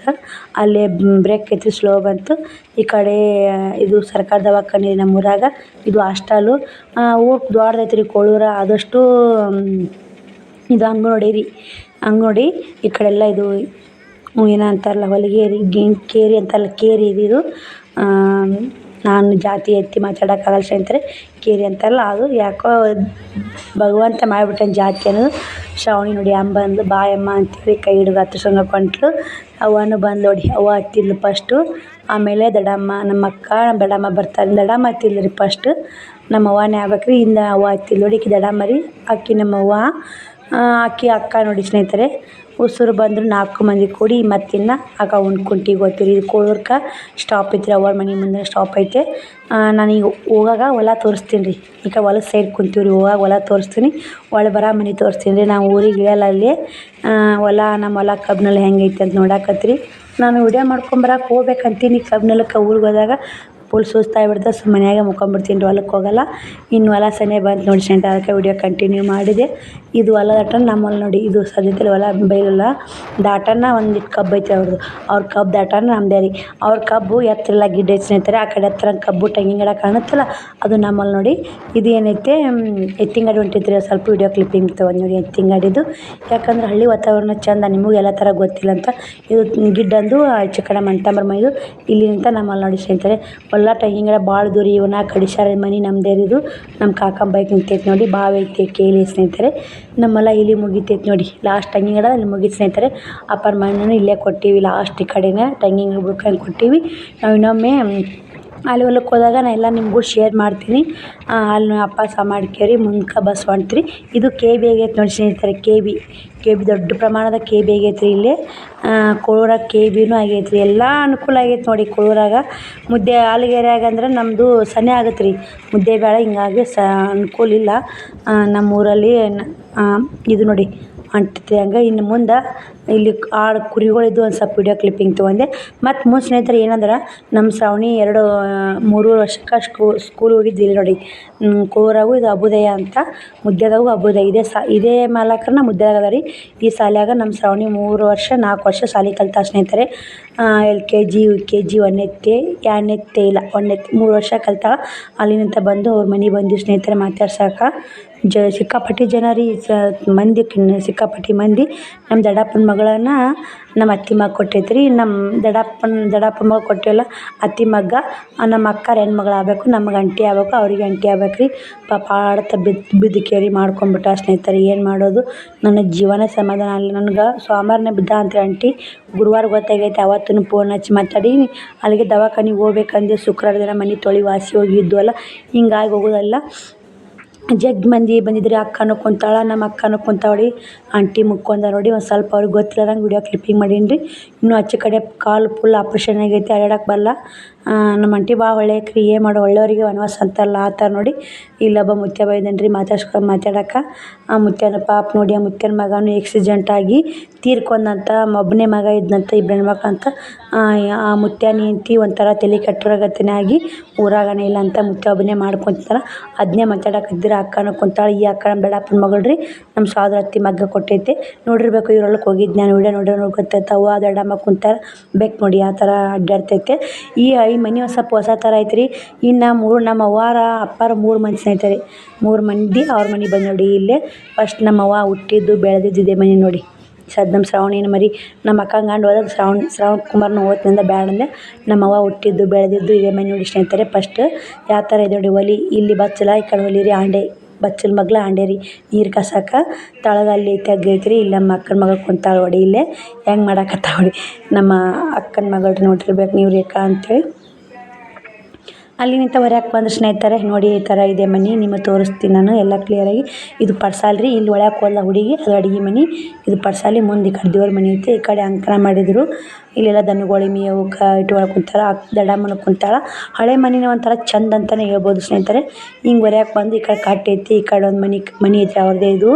ಅಲ್ಲೇ ಬ್ರೇಕ್ ಐತ್ರಿ, ಸ್ಲೋ ಬಂತು. ಈ ಕಡೆ ಇದು ಸರ್ಕಾರ ದವಾಖಾನೆ ನಮ್ಮೂರಾಗ. ಇದು ಹಾಸ್ಟೆಲು. ಊರು ದೊಡ್ಡದೈತ್ರಿ ಕೋಳೂರ. ಆದಷ್ಟು ಇದು ಅಂಗನವಾಡಿ ರೀ, ಅಂಗನವಾಡಿ. ಈ ಕಡೆಲ್ಲ ಇದು ಏನೋ ಅಂತಾರಲ್ಲ ಹೊಲಿಗೇರಿ ಕೇರಿ ಅಂತಾರಲ್ಲ, ಕೇರಿ ಇದು. ನಾನು ಜಾತಿ ಎತ್ತಿ ಮಾತಾಡೋಕ್ಕಾಗಲ್ಲ ಸ್ನೇಹಿತರೆ. ಕೇರಿ ಅಂತಾರಲ್ಲ ಅದು. ಯಾಕೋ ಭಗವಂತ ಮಾಡಿಬಿಟ್ಟೆ ಜಾತಿ ಅನ್ನೋದು. ಶ್ರಾವಣಿ ನೋಡಿ ಬಂದ್ಲು, ಬಾಯಮ್ಮ ಅಂತೇಳಿ ಕೈ ಹಿಡಿದು ಹತ್ತಿಸ್ಕೊಂಡು ಕೊಂಟ್ಲು. ಅವನು ಬಂದು ನೋಡಿ, ಅವ್ವ ಹತ್ತಿದ್ಲು ಫಸ್ಟು. ಆಮೇಲೆ ದೊಡ್ಡಮ್ಮ, ನಮ್ಮ ಅಕ್ಕ, ನಮ್ಮ ದೊಡ್ಡಮ್ಮ ಬರ್ತಾರೆ. ದೊಡ್ಡಮ್ಮ ಹತ್ತಿದ್ಲು ರೀ ಫಸ್ಟು. ನಮ್ಮ ಅವ್ವನೇ ಆಗ್ಬೇಕು ರೀ. ಇಂದ ಅವ್ವ ಹತ್ತಿದ್ಲು ನೋಡಿ. ಈಕಿ ದೊಡ್ಡಮ್ಮ ರೀ, ಆಕಿ ನಮ್ಮವ್ವ. ಆಕಿ ಅಕ್ಕ ನೋಡಿ ಸ್ನೇಹಿತರೆ. ಉಸುರು ಬಂದರು 4 ಮಂದಿ ಕೂಡಿ ಮತ್ತಿನ್ನು ಆಗ ಹುಣ್ಕುಂಟಿಗೆ ಹೋಗ್ತೀವಿ. ಇದು ಕೋಳೂರ್ಕ ಸ್ಟಾಪ್ ಐತ್ರಿ. ಅವ್ರ ಮನೆ ಮುಂದೆ ಸ್ಟಾಪ್ ಐತೆ. ನಾನೀಗ ಹೋಗಾಗ ಹೊಲ ತೋರಿಸ್ತೀನಿ ರೀ. ಈಗ ಹೊಲದ ಸೈಡ್ ಕುಂತೀವಿ ರೀ. ಹೋಗಾಗ ಹೊಲ ತೋರಿಸ್ತೀನಿ, ಒಳ್ಳೆ ಬರೋ ಮನೆ ತೋರಿಸ್ತೀನಿ ರೀ. ನಾವು ಊರಿಗೆ ಇಳಿಯಲ್ಲ ಅಲ್ಲಿ. ನಮ್ಮ ಹೊಲ ಕಬ್ನಲ್ಲಿ ಹೆಂಗೈತೆ ಅಂತ ನೋಡಾಕತ್ರಿ. ನಾನು ವಿಡಿಯೋ ಮಾಡ್ಕೊಂಬರಕ್ಕೆ ಹೋಗ್ಬೇಕಂತೀನಿ ಕಬ್ನಲ್ಕ. ಊರಿಗೆ ಹೋದಾಗ ಫುಲ್ ಸುಸ್ತಾಗ್ಬಿಡ್ತದೆ. ಮನ್ಯಾಗೆ ಮುಕ್ಕೊಂಬಿಡ್ತೀನಿ ರೀ, ಹೊಲಕ್ಕೆ ಹೋಗಲ್ಲ. ಇನ್ನು ಹೊಲ ಸನೇ ಬಂತು ನೋಡಿ ಸ್ನೇಹಿತರೆ, ಅದಕ್ಕೆ ವಿಡಿಯೋ ಕಂಟಿನ್ಯೂ ಮಾಡಿದೆ. ಇದು ಹೊಲ ದಾಟನ ನಮ್ಮ ಹೊಲ ನೋಡಿ. ಇದು ಸದ್ಯದಲ್ಲಿ ಹೊಲ ಬೈಲಲ್ಲ ದಾಟನ ಒಂದಿಟ್ಟು ಕಬ್ಬು ಐತೆ ಅವ್ರದ್ದು. ಅವ್ರ ಕಬ್ಬು ದಾಟನ ನಮ್ಮದೇ ರೀ. ಅವ್ರ ಕಬ್ಬು ಎತ್ತರೆಲ್ಲ ಗಿಡ್ಡ ಐತೆ ಸ್ನೇಹಿತರೆ. ಆ ಕಡೆ ಹತ್ರ ಕಬ್ಬು ತೆಂಗಿನ ಗಿಡ ಕಾಣುತ್ತಲ್ಲ, ಅದು ನಮ್ಮ ಹೊಲ ನೋಡಿ. ಇದು ಏನೈತೆ ಎತ್ತಿನ ಗಾಡಿ ಹೊಂಟೈತೆ ರೀ. ಸ್ವಲ್ಪ ವಿಡಿಯೋ ಕ್ಲಿಪ್ಪಿಂಗ್ ತೊಗೊಂಡು ನೋಡಿ ಎತ್ತಿನ ಗಾಡಿದು. ಯಾಕಂದ್ರೆ ಹಳ್ಳಿ ವಾತಾವರಣ ಚೆಂದ, ನಿಮಗೂ ಎಲ್ಲ ಥರ ಗೊತ್ತಿಲ್ಲ ಅಂತ. ಇದು ಗಿಡ್ಡಂದು ಆಚೆ ಕಡೆ ಮಂಟಂಬರ ಮೈದು. ಇಲ್ಲಿಂದ ನಮ್ಮ ಹೊಲ ನೋಡಿ ಸ್ನೇಹಿತರೆ. ಹೊಲ ತೆಂಗಿನ ಗಿಡ ಭಾಳ ದೂರ. ಇವನ್ನ ಕಡಿಸಾರ ಮನೆ ನಮ್ಮದೇ ಇದು. ನಮ್ಮ ಕಾಕ ಬೈಕ್ ನಿಂತೈತೆ ನೋಡಿ. ಬಾವಿ ಐತೆ ಕೇಳಿ ಸ್ನೇಹಿತರೆ. ನಮ್ಮಲ್ಲ ಇಲ್ಲಿ ಮುಗಿತೈತೆ ನೋಡಿ. ಲಾಸ್ಟ್ ತೆಂಗಿನ ಗಿಡ ಅಲ್ಲಿ ಮುಗಿತು ಸ್ನೇಹಿತರೆ. ಅಪ್ಪರ ಮಣ್ಣನ್ನು ಇಲ್ಲೇ ಕೊಟ್ಟೀವಿ ಲಾಸ್ಟ್ ಈ ಕಡೆನೇ ತೆಂಗಿನ ಗಿಡ ಕೊಟ್ಟೀವಿ. ನಾವು ಇನ್ನೊಮ್ಮೆ ಅಲ್ಲಿ ಹೊಲಕ್ಕೆ ಹೋದಾಗ ನಾನು ಎಲ್ಲ ನಿಮಗೂ ಶೇರ್ ಮಾಡ್ತೀನಿ. ಅಲ್ಲಿ ಅಪ್ಪ ಸಹ ಮಾಡ್ಕೇರಿ ಮುಂದ್ಕೆ ಬಸ್ ಹೊಂಟ್ರಿ. ಇದು ಕೆ.ಬಿ ಆಗೈತೆ ನೋಡಿ ಸ್ನೇಹಿತರೆ. ಕೆ.ಬಿ ದೊಡ್ಡ ಪ್ರಮಾಣದ ಕೆ.ಬಿ ಆಗೈತೆ ರೀ ಇಲ್ಲಿ. ಕೋಳೂರಾಗ ಕೆ.ಬಿನೂ ಆಗೈತೆ ರೀ. ಎಲ್ಲ ಅನುಕೂಲ ಆಗೈತೆ ನೋಡಿ ಕೋಳೂರಾಗ. ಮುದ್ದೆ ಹಾಲಿಗೆರೆಯಾಗ ಅಂದ್ರೆ ನಮ್ಮದು ಸನೆ ಆಗತ್ತೆ ರೀ ಮುದ್ದೇಬಿಹಾಳ. ಹಿಂಗಾಗಿ ಅನುಕೂಲ ಇಲ್ಲ ನಮ್ಮೂರಲ್ಲಿ. ಇದು ನೋಡಿ ಅಂಟೈತಿ ಹಂಗೆ. ಇನ್ನು ಮುಂದೆ ಇಲ್ಲಿ ಆಡು ಕುರಿಗಳಿದ್ದು ಒಂದು ಸ್ವಲ್ಪ ವಿಡಿಯೋ ಕ್ಲಿಪ್ಪಿಂಗ್ ತೊಗೊಂಡೆ. ಮತ್ತು ಮುಂದೆ ಸ್ನೇಹಿತರೆ ಏನಂದ್ರೆ ನಮ್ಮ ಶ್ರಾವಣಿ 3 ವರ್ಷಕ್ಕೆ ಸ್ಕೂಲ್ ಹೋಗಿದ್ವಿ ಇಲ್ಲಿ ನೋಡಿ. ಕೋಳೂರಾಗೂ ಇದು ಅಭ್ಯುದಯ ಅಂತ, ಮುದ್ದೇದಾಗೂ ಅಭ್ಯುದಯ ಇದೇ ಮಾಲಕರನ್ನ ಮುದ್ದೇದಾಗ ಅದ ರೀ. ಈ ಶಾಲ್ಯಾಗ ನಮ್ಮ ಶ್ರಾವಣಿ 3 ವರ್ಷ 4 ವರ್ಷ ಶಾಲೆ ಕಲ್ತಾಳೆ ಸ್ನೇಹಿತರೆ. LKG UKG 1ನೇ 2ನೇ ಇಲ್ಲ 1ನೇ 3 ವರ್ಷ ಕಲ್ತಾಳೆ. ಅಲ್ಲಿನಿಂದ ಬಂದು ಅವ್ರ ಮನೆಗೆ ಬಂದ್ವಿ ಸ್ನೇಹಿತರೆ ಮಾತಾಡ್ಸಕ್ಕೆ. ಸಿಕ್ಕಾಪಟ್ಟೆ ಜನ ರೀ, ಸಿಕ್ಕಾಪಟ್ಟೆ ಮಂದಿ. ನಮ್ಮ ದೊಡ್ಡಪ್ಪನ ಮಗಳನ್ನ ನಮ್ಮ ಅತ್ತೆ ಮಗ ಕೊಟ್ಟೈತೆ ರೀ. ನಮ್ಮ ದೊಡ್ಡಪ್ಪನ ಮಗ ಕೊಟ್ಟಿಲ್ಲ, ಅತ್ತೆ ಮಗ. ನಮ್ಮ ಅಕ್ಕಾರ ಹೆಣ್ಮಗಳು ಆಗಬೇಕು, ನಮಗೆ ಅಂಟಿ ಆಗ್ಬೇಕು, ಅವ್ರಿಗೆ ಅಂಟಿ ಆಗ್ಬೇಕು ರೀ. ಪಾಪ ಆಡ್ತಾ ಬಿದ್ದು ಕೇರಿ ಮಾಡ್ಕೊಂಬಿಟ್ಟ ಸ್ನೇಹಿತರೆ. ಏನು ಮಾಡೋದು, ನನ್ನ ಜೀವನ ಸಮಾಧಾನ ಅಲ್ಲ. ನನಗೆ ಸೋಮವಾರನೇ ಬಿದ್ದ ಅಂತ ಅಂಟಿ, ಗುರುವಾರ ಗೊತ್ತಾಗೈತೆ. ಅವತ್ತೂ ಫೋನ್ ಹಚ್ಚಿ ಮಾತಾಡಿ ಅಲ್ಲಿಗೆ ದವಾಖಾನಿಗೆ ಹೋಗ್ಬೇಕಂದು ಶುಕ್ರವಾರ ದಿನ ಮನೆ ತೊಳಿ ವಾಸಿ ಹೋಗಿದ್ದು ಅಲ್ಲ. ಹಿಂಗಾಗಿ ಹೋಗೋದಲ್ಲ. ಜಗ್ ಮಂದಿ ಬಂದಿದ್ರಿ. ಅಕ್ಕನೂ ಕುಂತಾಳೆ, ನಮ್ಮ ಅಕ್ಕನೂ ಕುಂತಾವಳಿ. ಆಂಟಿ ಮುಕ್ಕೊಂಡ ನೋಡಿ. ಒಂದು ಸ್ವಲ್ಪ ಅವ್ರಿಗೆ ಗೊತ್ತಿಲ್ಲದಂಗೆ ವಿಡಿಯೋ ಕ್ಲಿಪ್ಪಿಂಗ್ ಮಾಡೀನಿ ರೀ. ಇನ್ನೂ ಆಚೆ ಕಡೆ ಕಾಲು ಫುಲ್ ಆಪ್ರೇಷನ್ ಆಗೈತೆ, ಅಡ್ಯಾಡಕ್ಕೆ ಬರಲ್ಲ. ನಮ್ಮ ಆಂಟಿ ಭಾಳ ಒಳ್ಳೆಯಕ್ರಿ. ಏನು ಮಾಡೋ, ಒಳ್ಳೆಯವರಿಗೆ ವನವಾಸ ಅಂತಾರಲ್ಲ ಆ ಥರ ನೋಡಿ. ಇಲ್ಲೊಬ್ಬ ಮುತ್ಯ ಬಂದಿದ್ದಾನೆ ರೀ ಮಾತಾಡಕ್ಕೆ. ಆ ಮುತ್ಯನ ಪಾಪ ನೋಡಿ, ಆ ಮುತ್ಯನ ಮಗನೂ ಆಕ್ಸಿಡೆಂಟ್ ಆಗಿ ತೀರ್ಕೊಂಡಂತ. ಒಬ್ಬನೇ ಮಗ ಇದ್ದಂತ, 2 ಹೆಣ್ಮಕ್ಳು ಅಂತ. ಆ ಮುತ್ಯನ ಹೆಂಡ್ತಿ ಒಂಥರ ತಲೆ ಕೆಟ್ಟಿರೋಗತಿನೇ ಆಗಿ ಊರಾಗನೇ ಇಲ್ಲ ಅಂತ ಮುತ್ಯ ಒಬ್ಬನೇ ಮಾಡ್ಕೊತಾರೆ. ಅದನ್ನೇ ಮಾತಾಡಕತ್ತಿದ್ರು. ಅಕ್ಕನೂ ಕುಂತಾಳೆ. ಈ ಅಕ್ಕ ನಮ್ಮ ದೊಡ್ಡಪ್ಪನ ಮಗಳು ರೀ. ನಮ್ಮ ಸೋದರ ಅತ್ತೆ ಮಗ್ಗ ಕೊಟ್ಟೈತೆ. ನೋಡಿರ್ಬೇಕು, ಇವ್ರ ಹೊಲಕ್ಕೆ ಹೋಗಿದ್ದು ನಾನು ವಿಡಿಯೋ ನೋಡಿದ್ರೆ ಗೊತ್ತೈತೆ. ಅವ್ವ ದೊಡ್ಡಮ್ಮ ಕುಂತಾರೆ. ಬೇಕು ನೋಡಿ ಯಾವ ಥರ ಅಡ್ಡಾಡ್ತೈತೆ. ಈ ಮನೆ ಒಂದು ಸ್ವಲ್ಪ ಹೊಸ ಥರ ಐತೆ ರೀ. ಇನ್ನು ನಮ್ಮ ಅವ್ವಾರ ಅಪ್ಪಾರ 3 ಮಂದಿ ಸ್ನೇಹಿತರೆ. 3 ಮಂದಿ ಅವ್ರ ಮನೆ ಬಂದು ನೋಡಿ. ಇಲ್ಲೇ ಫಸ್ಟ್ ನಮ್ಮ ಅವ್ವ ಹುಟ್ಟಿದ್ದು ಬೆಳೆದಿದ್ದು ಇದೇ ಮನೆ ನೋಡಿ. ನಮ್ಮ ಶ್ರಾವಣಿನ ಮರಿ ನಮ್ಮ ಅಕ್ಕನ ಗಂಡ ಹೋದಾಗ ಶ್ರಾವಣ್ ಕುಮಾರ್ನ ಓದ್ತಿಂದ ಬ್ಯಾಡಂದೆ. ನಮ್ಮ ಅವ್ವ ಹುಟ್ಟಿದ್ದು ಬೆಳೆದಿದ್ದು ಇದೇ ಮನೆ ನೋಡಿ ಸ್ನೇಹಿತರೆ. ಫಸ್ಟ್ ಯಾವ ಥರ ಇದೆ ನೋಡಿ. ಒಲೆ ಇಲ್ಲಿ ಬಚ್ಚಲ, ಈ ಕಡೆ ಒಲಿ ರೀ ಆಂಡೆ, ಬಚ್ಚಲ ಮಗ್ಲ ಆಂಡೆ ರೀ. ನೀರು ಕಾಸಕ್ಕೆ ತಳಗ ಅಲ್ಲಿ ತೆಗ್ಗೈತೆ ರೀ. ಇಲ್ಲಿ ನಮ್ಮ ಅಕ್ಕನ ಮಗಳು ಕುಂತಾಳೆ ನೋಡಿ. ಇಲ್ಲೇ ಹೆಂಗೆ ಮಾಡಾಕತ್ತಾಳ ನೋಡಿ ನಮ್ಮ ಅಕ್ಕನ ಮಗಳು. ನೋಡಿರ್ಬೇಕು ನೀವು ರೇಖಾ ಅಂತೇಳಿ. ಅಲ್ಲಿ ನಿಂತ ಹೊರ್ಯಾಕೆ ಬಂದ್ರೆ ಸ್ನೇಹಿತರೆ ನೋಡಿ, ಈ ಥರ ಇದೆ ಮನೆ. ನಿಮಗೆ ತೋರಿಸ್ತೀನಿ ನಾನು ಎಲ್ಲ ಕ್ಲಿಯರಾಗಿ. ಇದು ಪಡ್ಸಾಲೆ ರೀ. ಇಲ್ಲಿ ಒಳಗೆ ಹೋದ ಹುಡುಗಿ, ಅದು ಅಡುಗೆ ಮನೆ. ಇದು ಪಡ್ಸಾಲೆ. ಮುಂದೆ ಈ ಕಡೆ ದೇವ್ರ ಮನೆ ಐತೆ. ಈ ಕಡೆ ಅಂಕಣ ಮಾಡಿದ್ರು. ಇಲ್ಲೆಲ್ಲ ದನಗಳು ಮೇಯಕ್ಕೆ ಇಟ್ಕೊಳಕ್ಕೆ ಕುಂತಾರ. ದೊಡ್ಡಮ್ಮನ ಕುಂತಾಳ. ಹಳೆ ಮನೆನೇ ಒಂಥರ ಚಂದ ಅಂತಲೇ ಹೇಳ್ಬೋದು ಸ್ನೇಹಿತರೆ. ಹಿಂಗೆ ಹೊರ್ಯಾಕೆ ಬಂದು ಈ ಕಡೆ ಕಟ್ಟ ಐತಿ. ಈ ಕಡೆ ಒಂದು ಮನೆ ಐತಿ ಅವ್ರದ್ದೇ ಇದು.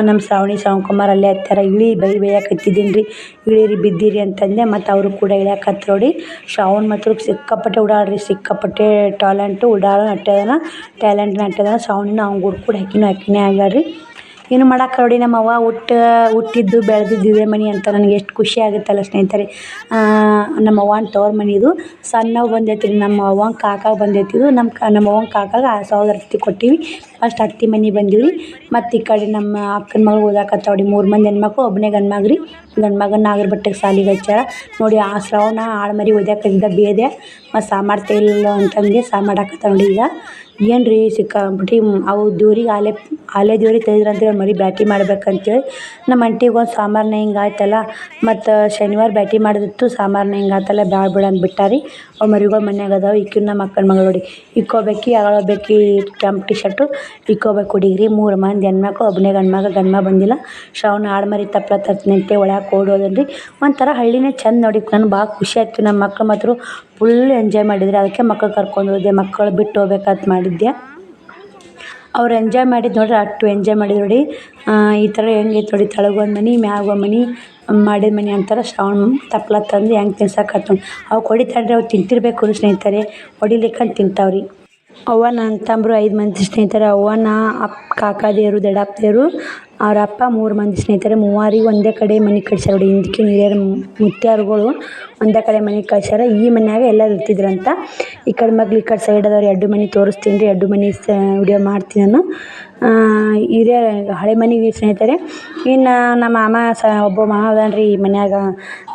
ನಮ್ಮ ಶ್ರಾವಣ್ ಕುಮಾರ್ ಅಲ್ಲೇ ಹತ್ತಾರ. ಬೇಯಕತ್ತಿದ್ದೀನಿ ರೀ, ಇಳೀರಿ ಬಿದ್ದೀರಿ ಅಂತಂದೆ. ಮತ್ತು ಅವರು ಕೂಡ ಇಳ್ಯಾಕತ್ರ ನೋಡಿ. ಶ್ರಾವಣ್ ಮಾತ್ರ ಸಿಕ್ಕಾಪಟ್ಟೆ ಓಡಾಡ್ರಿ, ಸಿಕ್ಕಾಪಟ್ಟೆ ಟ್ಯಾಲೆಂಟು. ಟ್ಯಾಲೆಂಟ್ನ ಹಟ್ಟ್ಯದಾನ. ಶ್ರಾವಣಿನ ಅವ್ನ ಗುಡ್ ಕೂಡ ಹಾಕಿನೇ ಆಗ್ಯಾಳ್ರಿ. ಏನು ಮಾಡಕ್ಕೆ ನೋಡಿ. ನಮ್ಮ ಅವ್ವ ಹುಟ್ಟಿದ್ದು ಬೆಳೆದಿದ್ದು ಇದೇ ಮನೆ ಅಂತ ನನಗೆ ಎಷ್ಟು ಖುಷಿ ಆಗುತ್ತಲ್ಲ ಸ್ನೇಹಿತರೆ. ನಮ್ಮ ಅವ್ವನ ತವ್ರ ಮನೆ ಇದು. ಸಣ್ಣವು ಬಂದೈತಿ ರೀ. ನಮ್ಮ ಅವ್ವಂಗೆ ಕಾಕಾಗೆ ಬಂದೈತಿ ಇದು. ನಮ್ಮ ಅವ್ವಂಗೆ ಕಾಕಾಗೆ ಸಹೋದರ ಅತ್ತೆ ಕೊಟ್ಟಿವಿ. ಫಸ್ಟ್ ಅತ್ತೆ ಮನೆ ಬಂದೀವಿ ರೀ. ಮತ್ತು ಈ ಕಡೆ ನಮ್ಮ ಅಕ್ಕನ ಮಗಳು ಓದಾಕತ್ತಾವಡಿ. 3 ಮಂದಿ ಹೆಣ್ಮಕ್ಳು, ಒಬ್ಬನೇ ಗಂಡು ಮಗ ರೀ. ಗಂಡು ಮಗನ ನಾಗರಬಟ್ಟೆಗೆ ಸಾಲಿಗೆ ಹಚ್ಚಾರ ನೋಡಿ. ಆ ಶ್ರಾವಣ ಆಳ್ಮರಿ ಒದ್ಯಾಕತ್ತಿದ್ದ ಬೇದೆ ಮತ್ತು ಸಾಮಾಡ್ತಾ ಇಲ್ಲ ಅಂತಂದು ಸಾಮಾಡಾಕತ್ತ ನೋಡಿ. ಈಗ ಏನು ರೀ ಸಿಕ್ಕಾಬಿಟ್ಟು ಅವು ದೇವ್ರಿಗೆ ಆಲೆ ದೇವ್ರಿಗೆ ತೆಗೆದ್ರಂತೇಳಿ ಮರಿ ಬ್ಯಾಟಿ ಮಾಡ್ಬೇಕಂತೇಳಿ ನಮ್ಮ ಅಂಟಿಗೆ ಒಂದು ಸಾಂಬಾರನ್ನ ಹಿಂಗೆ ಆಯ್ತಲ್ಲ. ಮತ್ತು ಶನಿವಾರ ಬ್ಯಾಟಿ ಮಾಡಿದಿತ್ತು. ಸಾಂಬಾರನ್ನ ಹಿಂಗೆ ಆಯ್ತಲ್ಲ, ಬ್ಯಾಡ ಬಿಡು ಅಂತ ಬಿಟ್ಟಾರಿ. ಅವು ಮರಿಗಳು ಮನ್ಯಾಗ ಅದಾವೆ. ಈಕಿನ ನಮ್ಮ ಅಕ್ಕನ ಮಗಳು ನೋಡಿ. ಇಕ್ಕೋಬೇಕಿ ಅಗಳಬೇಕಿ ಕೆಂಪು ಟಿ ಶರ್ಟು ಇಕ್ಕೋಬೇಕು ಹುಡುಗ್ರಿ. 3 ಮಂದಿ ಹೆಣ್ಮಕ್ಳು, ಒಬ್ಬನೇ ಗಂಡು ಮಗ ಬಂದಿಲ್ಲ. ಶ್ರಾವಣ ಆಡ್ಮರಿ ತಪ್ಪಲ ತರ್ತಿನಂತೆ ಒಳಗೆ ಓಡೋದನ್ರಿ. ಒಂಥರ ಹಳ್ಳಿನೇ ಚಂದ ನೋಡಿ. ನನಗೆ ಭಾಳ ಖುಷಿ ಆಯ್ತು. ನಮ್ಮ ಮಕ್ಳು ಮಾತ್ರ ಫುಲ್ ಎಂಜಾಯ್ ಮಾಡಿದ್ರು. ಅದಕ್ಕೆ ಮಕ್ಳು ಕರ್ಕೊಂಡು ಹೋದೆ. ಮಕ್ಕಳು ಬಿಟ್ಟು ಹೋಗ್ಬೇಕಂತ ಮಾಡಿದ್ದೆ. ಅವ್ರು ಎಂಜಾಯ್ ಮಾಡಿದ್ದು ನೋಡ್ರಿ, ಅಷ್ಟು ಎಂಜಾಯ್ ಮಾಡಿದ್ರು ನೋಡಿ. ಈ ಥರ ಹೆಂಗೈತೆ ನೋಡಿ. ತೆಳಗೊಂದು ಮನೆ, ಮ್ಯಾಗ ಒಂದು ಮನೆ ಮಾಡಿದ ಮನೆ ಅಂತಾರೆ. ಶ್ರಾವಣ ತಪ್ಪಲ ತಂದು ಹೆಂಗೆ ತಿನ್ಸಕ್ಕೆ ಅವು ಹೊಡಿತಾಡ್ರಿ. ಅವು ತಿಂತಿರ್ಬೇಕು ಸ್ನೇಹಿತರೆ. ಹೊಡಿಲಿಕ್ಕಂತ ತಿಂತಾವ್ರಿ. ಅವ್ವ ನನ್ನ ತಮ್ಮರು 5 ಮಂದಿ ಸ್ನೇಹಿತರೆ. ಅವ್ವನ ಕಾಕಾದೇವರು, ದೊಡ್ಡಪ್ಪದೇವರು, ಅವ್ರ ಅಪ್ಪ 3 ಮಂದಿ ಸ್ನೇಹಿತರೆ. ಮೂವರಿಗೆ ಒಂದೇ ಕಡೆ ಮನೆ ಕಟ್ಸ್ಯಾರ ನೋಡಿ. ಹಿಂದಕ್ಕೆ ಹಿರಿಯರು ಮುತ್ಯಾರುಗಳು ಒಂದೇ ಕಡೆ ಮನೆ ಕಟ್ಸ್ಯಾರ. ಈ ಮನ್ಯಾಗ ಎಲ್ಲರೂ ಇರ್ತಿದ್ರಂತ. ಈ ಕಡೆ ಮಗ್ಳು ಈ ಕಡೆ ಸೈಡ್ ಅದಾವ್ರಿ. 2 ಮನೆ ತೋರಿಸ್ತೀನಿ ರೀ. 2 ಮನೆ ವಿಡಿಯೋ ಮಾಡ್ತೀನಿ ನಾನು. ಹಿರಿಯ ಹಳೆ ಮನೆಗೆ ಸ್ನೇಹಿತರೆ. ಇನ್ನು ನಮ್ಮ ಮಾಮ ಒಬ್ಬ ಮಾಮ ಅದಾನ ರೀ ಈ ಮನ್ಯಾಗ.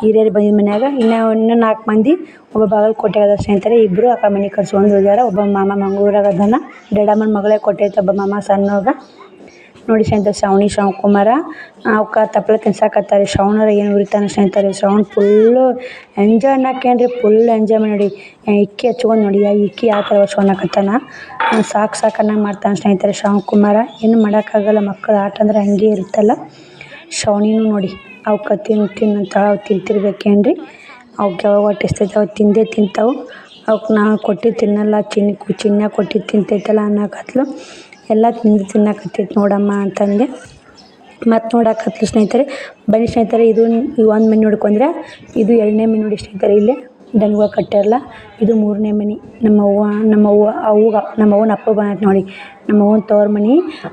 ಹಿರಿಯರು ಬಂದಿದ್ದ ಮನ್ಯಾಗ ಇನ್ನೂ 4 ಮಂದಿ. ಒಬ್ಬ ಬಾಗಲಕೋಟೆ ಅದ ಸ್ನೇಹಿತರೆ. ಇಬ್ಬರು ಆ ಕಡೆ ಮನೆ ಕಟ್ಸ್ಕೊಂಡು ಹೋಗ್ಯಾರ. ಒಬ್ಬ ಮಾಮ ಮಂಗಳೂರಾಗ ಅದಾನ. ದೊಡ್ಡಮ್ಮನ ಮಗಳೇ ಕೊಟ್ಟೈತೆ ಒಬ್ಬ ಮಾಮ ಸಣ್ಣವಾಗ. ನೋಡಿ ಸ್ನೇಹಿತರೆ ಶ್ರವಣಕುಮಾರ ಅವಕ್ಕೆ ತಪ್ಪಲೆ ತಿನ್ಸಾಕತ್ತಾರೆ. ಶ್ರವಣರ ಏನು ಉರಿತಾನೆ ಸ್ನೇಹಿತರೆ. ಶ್ರವಣ್ ಫುಲ್ಲು ಎಂಜಾಯ್ ಅನ್ನಕ್ಕೇನ್ರಿ ಫುಲ್ ಎಂಜಾಯ್ ಮಾಡಿ ಇಕ್ಕಿ ಹಚ್ಕೊಂಡು ನೋಡಿ ಇಕ್ಕಿ ಯಾವ ಥರ ಹೊಚ್ಕೊಳಕತ್ತಾನ. ಸಾಕು ಅನ್ನಂಗೆ ಮಾಡ್ತಾನೆ ಸ್ನೇಹಿತರೆ ಶ್ರವಣಕುಮಾರ. ಏನು ಮಾಡೋಕ್ಕಾಗಲ್ಲ, ಮಕ್ಕಳ ಆಟ ಅಂದ್ರೆ ಹಂಗೆ ಇರುತ್ತಲ್ಲ. ಶ್ರವಣಿನೂ ನೋಡಿ ಅವಕ್ಕೆ ತಿನ್ನಂತ ಅವು ತಿಂತಿರ್ಬೇಕೇನ್ರಿ. ಅವಕ್ಕೆ ಯಾವಾಗ ಹೊಟ್ಟೆ ಹಸ್ತೈತೆ ಅವು ತಿಂದೇ ತಿಂತಾವೆ. ಅವಕ್ಕೆ ನಾನು ಕೊಟ್ಟಿದ್ದು ತಿನ್ನಲ್ಲ, ಚಿನ್ನ ಕೊಟ್ಟಿದ್ದು ತಿಂತೈತಲ್ಲ ಅನ್ನಕತ್ಲು. ಎಲ್ಲ ತಿನ್ನಕತ್ತೈತೆ ನೋಡಮ್ಮ ಅಂತಂದೆ. ಮತ್ತು ನೋಡಕತ್ಲು ಸ್ನೇಹಿತರೆ. ಬನ್ನಿ ಸ್ನೇಹಿತರೆ, ಇದು ಒಂದು ಮನೆ ನೋಡ್ಕೊಂಡ್ರೆ ಇದು 2ನೇ ಮನೆ ನೋಡಿ ಸ್ನೇಹಿತರೆ. ಇಲ್ಲೇ ದನಗಳು ಕಟ್ಟಾರಲ್ಲ, ಇದು 3ನೇ ಮನೆ. ನಮ್ಮವ್ವನ ಅಪ್ಪ ಬಂದೈತೆ ನೋಡಿ. ನಮ್ಮವ್ವನ ತವ್ರ ಮನೆ.